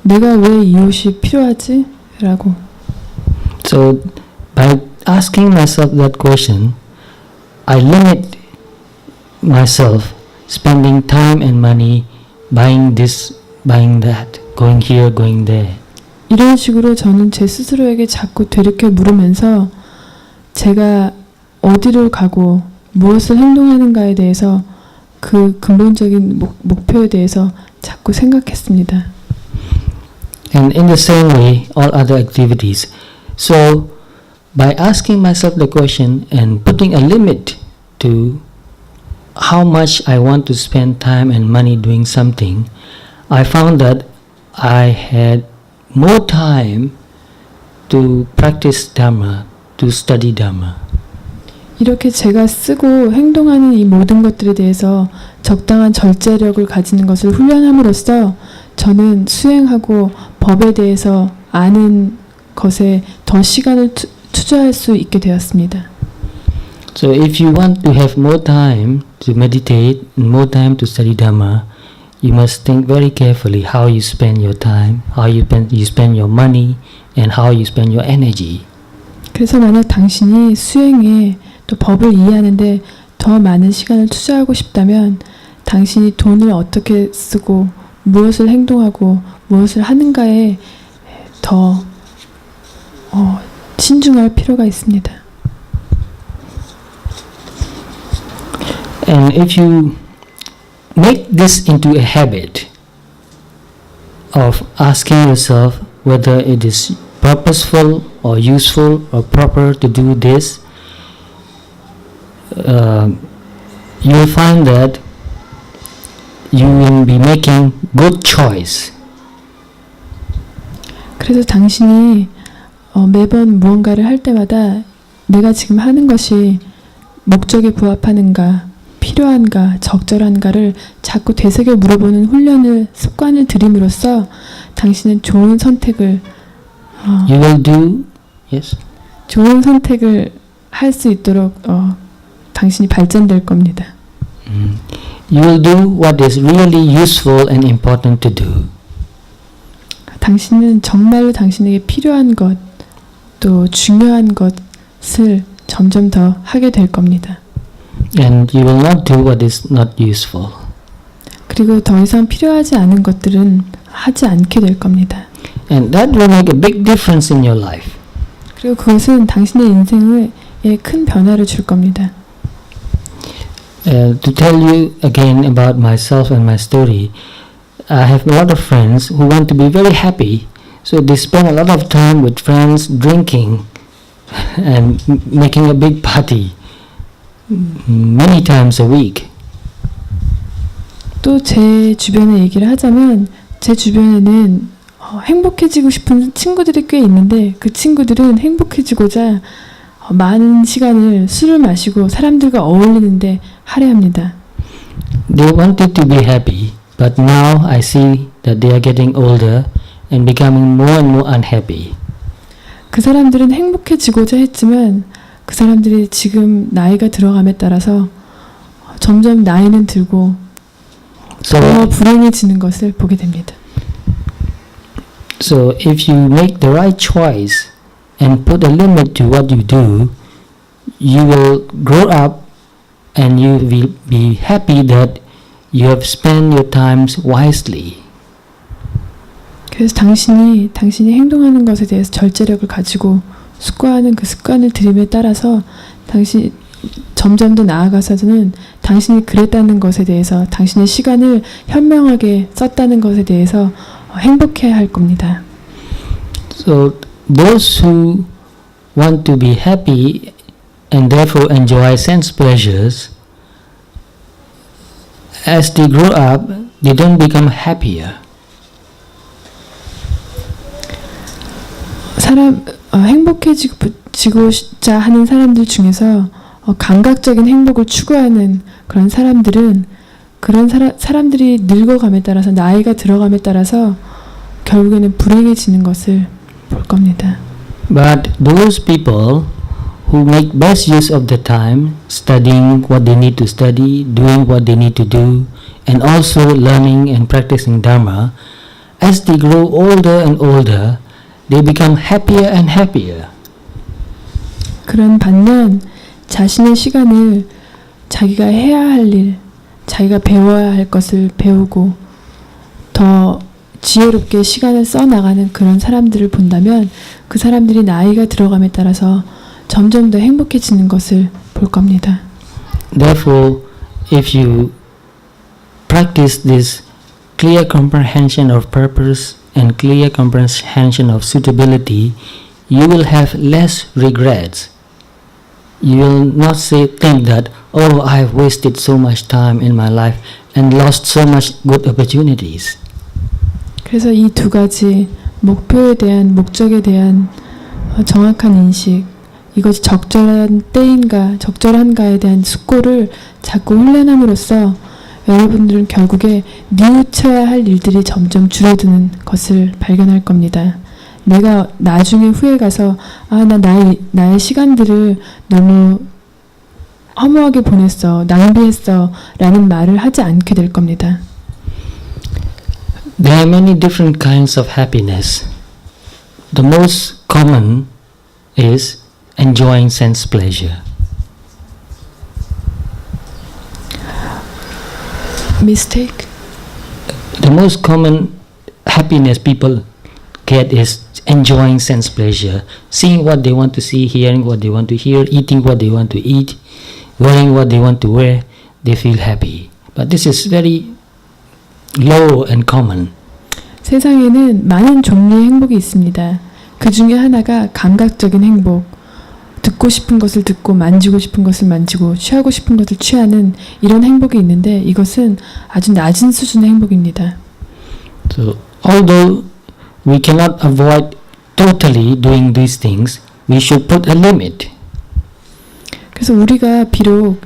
내가 왜 이 옷이 필요하지? 라고. So by asking myself that question, I limit myself spending time and money buying this, buying that, going here, going there. 이런 식으로 저는 제 스스로에게 자꾸 되새겨 물으면서 제가 어디로 가고 무엇을 행동하는가에 대해서 그 근본적인 목표에 대해서 자꾸 생각했습니다. And in the same way, all other activities. So by asking myself the question and putting a limit to how much I want to spend time and money doing something, I found that I had more time to practice Dharma, to study Dharma. 이렇게 제가 쓰고 행동하는 이 모든 것들에 대해서 적당한 절제력을 가지는 것을 훈련함으로써 저는 수행하고 법에 대해서 아는 것에 더 시간을 투자할 수 있게 되었습니다. So if you want to have more time to meditate, more time to study Dharma, you must think very carefully how you spend your time, how you spend your money, and how you spend your energy. 그래서 만약 당신이 수행에 또 법을 이해하는데 더 많은 시간을 투자하고 싶다면 당신이 돈을 어떻게 쓰고 무엇을 행동하고 무엇을 하는가에 더 신중할 필요가 있습니다. And if you make this into a habit of asking yourself whether it is purposeful or useful or proper to do this, you will find that you will be making good choice. 그래서 당신이 매번 무언가를 할 때마다 내가 지금 하는 것이 목적에 부합하는가, 필요한가, 적절한가를 자꾸 되새겨 물어보는 훈련을, 습관을 들임으로써 당신은 좋은 선택을 You will do, yes? 좋은 선택을 할 수 있도록 당신이 발전될 겁니다. You will do what is really useful and important to do. 당신은 정말로 당신에게 필요한 것, 또 중요한 것을 점점 더 하게 될 겁니다. And you will not do what is not useful. 그리고 더 이상 필요하지 않은 것들은 하지 않게 될 겁니다. And that will make a big difference in your life. 그리고 그것은 당신의 인생에 큰 변화를 줄 겁니다. To tell you again about myself and my story, I have a lot of friends who want to be very happy, so they spend a lot of time with friends drinking and making a big party many times a week. 또 제 주변의 얘기를 하자면 제 주변에는 행복해지고 싶은 친구들이 꽤 있는데 그 친구들은 행복해지고자 많은 시간을 술을 마시고 사람들과 어울리는데 할애합니다. They wanted to be happy, but now I see that they are getting older and becoming more and more unhappy. 그 사람들은 행복해지고자 했지만 그 사람들이 지금 나이가 들어감에 따라서 점점 나이는 들고 더 불행해지는 것을 보게 됩니다. So if you make the right choice and put a limit to what you do, you will grow up and you will be happy that you have spent your times wisely. 그래서 당신이 행동하는 것에 대해서 절제력을 가지고 숙고하는 그 습관을 들임에 따라서 당신 점점 더 나아가서는 당신이 그랬다는 것에 대해서 당신의 시간을 현명하게 썼다는 것에 대해서 행복해야 할 겁니다. So those who want to be happy and therefore enjoy sense pleasures, as they grow up, they don't become happier. 행복해지고자 하는 사람들 중에서 감각적인 행복을 추구하는 그런 사람들은 그런 사람들이 늙어감에 따라서 나이가 들어감에 따라서 결국에는 불행해지는 것을 볼 겁니다. But those people who make best use of the time, studying what they need to study, doing what they need to do, and also learning and practicing Dharma, as they grow older and older, they become happier and happier. 그런 반면 자신의 시간을 자기가 해야 할 일, 자기가 배워야 할 것을 배우고 더 지혜롭게 시간을 써나가는 그런 사람들을 본다면 그 사람들이 나이가 들어감에 따라서 점점 더 행복해지는 것을 볼 겁니다. Therefore, if you practice this clear comprehension of purpose and clear comprehension of suitability, you will have less regrets. You will not think that, oh, I have wasted so much time in my life and lost so much good opportunities. 그래서 이 두 가지 목표에 대한, 목적에 대한 정확한 인식, 이것이 적절한 때인가, 적절한가에 대한 숙고를 자꾸 훈련함으로써 여러분들은 결국에 뉘우쳐야 할 일들이 점점 줄어드는 것을 발견할 겁니다. 내가 나중에 후에 가서 나 나의 시간들을 너무 허무하게 보냈어, 낭비했어 라는 말을 하지 않게 될 겁니다. There are many different kinds of happiness. The most common is enjoying sense pleasure. Mistake? The most common happiness people get is enjoying sense pleasure, seeing what they want to see, hearing what they want to hear, eating what they want to eat, wearing what they want to wear. They feel happy. But this is very low and common. 세상에는 많은 종류의 행복이 있습니다. 그 중에 하나가 감각적인 행복, 듣고 싶은 것을 듣고 만지고 싶은 것을 만지고 취하고 싶은 것을 취하는 이런 행복이 있는데 이것은 아주 낮은 수준의 행복입니다. So although we cannot avoid totally doing these things, we should put a limit. 그래서 우리가 비록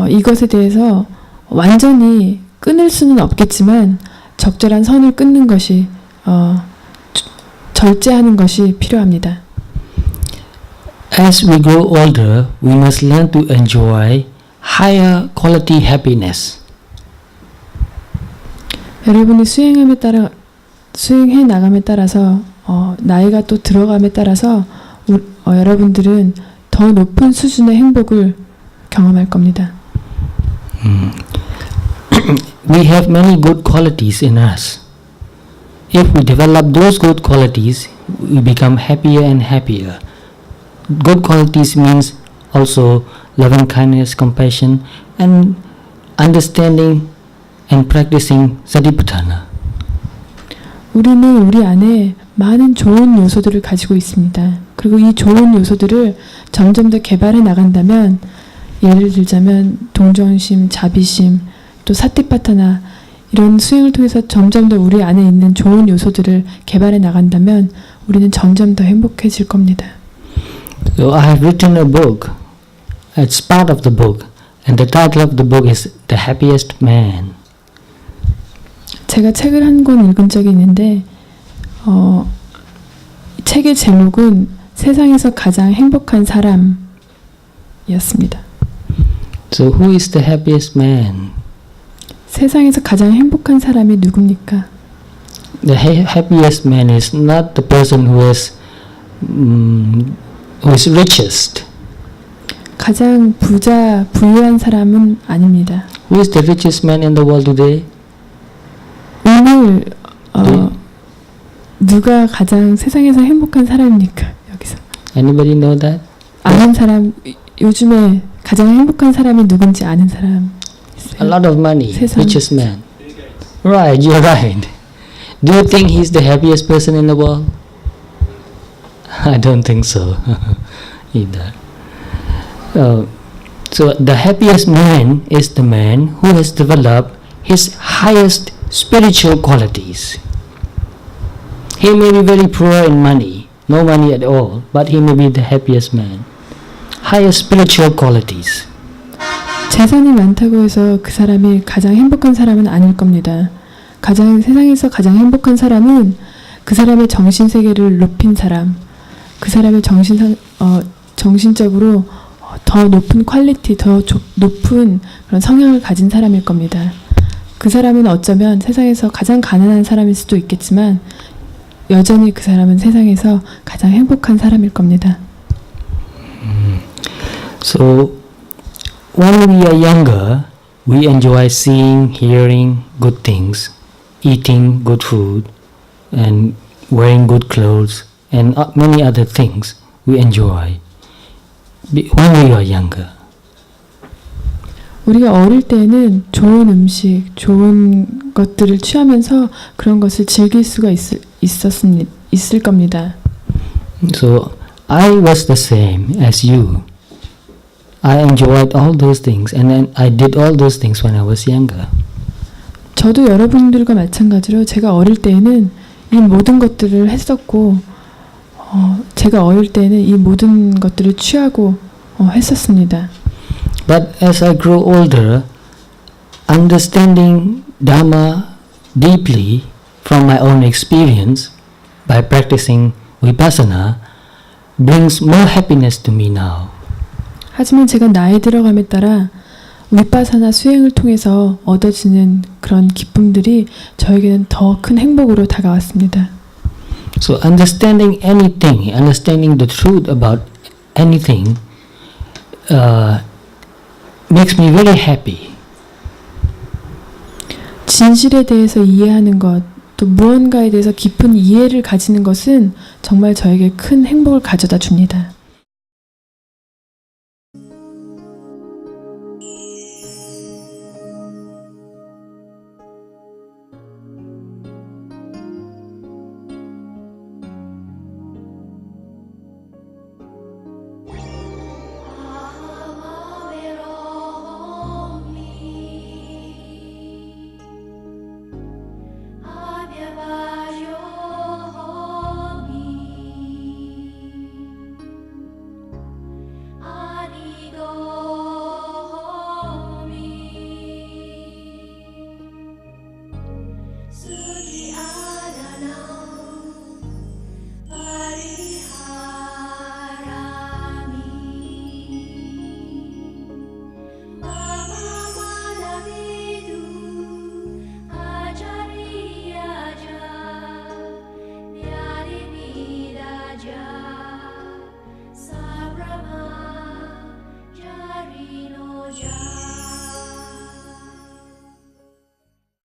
이것에 대해서 완전히 끊을 수는 없겠지만 적절한 선을 끊는 것이 절제하는 것이 필요합니다. As we grow older, we must learn to enjoy higher quality happiness. 여러분이 수행해 나감에 따라서 나이가 또 들어감에 따라서 여러분들은 더 높은 수준의 행복을 경험할 겁니다. We have many good qualities in us. If we develop those good qualities, we become happier and happier. Good qualities means also loving kindness, compassion, and understanding and practicing Satipatthana. 우리는 우리 안에 많은 좋은 요소들을 가지고 있습니다. 그리고 이 좋은 요소들을 점점 더 개발해 나간다면, 예를 들자면 동정심, 자비심, 또 사티파타나 이런 수행을 통해서 점점 더 우리 안에 있는 좋은 요소들을 개발해 나간다면 우리는 점점 더 행복해질 겁니다. So I have written a book. It's part of the book, and the title of the book is The Happiest Man. 제가 책을 한 권 읽은 적이 있는데 책의 제목은 세상에서 가장 행복한 사람이었습니다. So who is the happiest man? 세상에서 가장 행복한 사람이 누굽니까? The happiest man is not the person who is richest. 가장 부유한 사람은 아닙니다. Who is the richest man in the world today? 오늘 누가 가장 세상에서 행복한 사람입니까? 여기서 Anybody know that? 아는 사람, 요즘에 가장 행복한 사람이 누군지 아는 사람 있어요? A lot of money, 세상. richest man. Right, you're right. Do you think he's the happiest person in the world? I don't think so either. So the happiest man is the man who has developed his highest spiritual qualities. He may be very poor in money, no money at all, but he may be the happiest man. Highest spiritual qualities. 재산이 많다고 해서 그 사람이 가장 행복한 사람은 아닐 겁니다. 세상에서 가장 행복한 사람은 그 사람의 정신 세계를 높인 사람, 그 사람의 정신적으로 더 높은 퀄리티, 더 높은 그런 성향을 가진 사람일 겁니다. 그 사람은 어쩌면 세상에서 가장 가난한 사람일 수도 있겠지만 여전히 그 사람은 세상에서 가장 행복한 사람일 겁니다. So when we are younger, we enjoy seeing, hearing good things, eating good food, and wearing good clothes, and many other things we enjoy when we are younger. 우리가 어릴 때는 좋은 음식, 좋은 것들을 취하면서 그런 것을 즐길 수가 있을 겁니다. So I was the same as you. I enjoyed all those things, and then I did all those things when I was younger. 저도 여러분들과 마찬가지로 제가 어릴 때에는 이 모든 것들을 했었고 제가 어릴 때는 이 모든 것들을 취하고 했었습니다. But as I grow older, understanding Dhamma deeply from my own experience by practicing Vipassana brings more happiness to me now. 하지만 제가 나이 들어감에 따라 위파사나 수행을 통해서 얻어지는 그런 기쁨들이 저에게는 더 큰 행복으로 다가왔습니다. So understanding anything, understanding the truth about anything makes me very happy. 진실에 대해서 이해하는 것, 또 무언가에 대해서 깊은 이해를 가지는 것은 정말 저에게 큰 행복을 가져다 줍니다.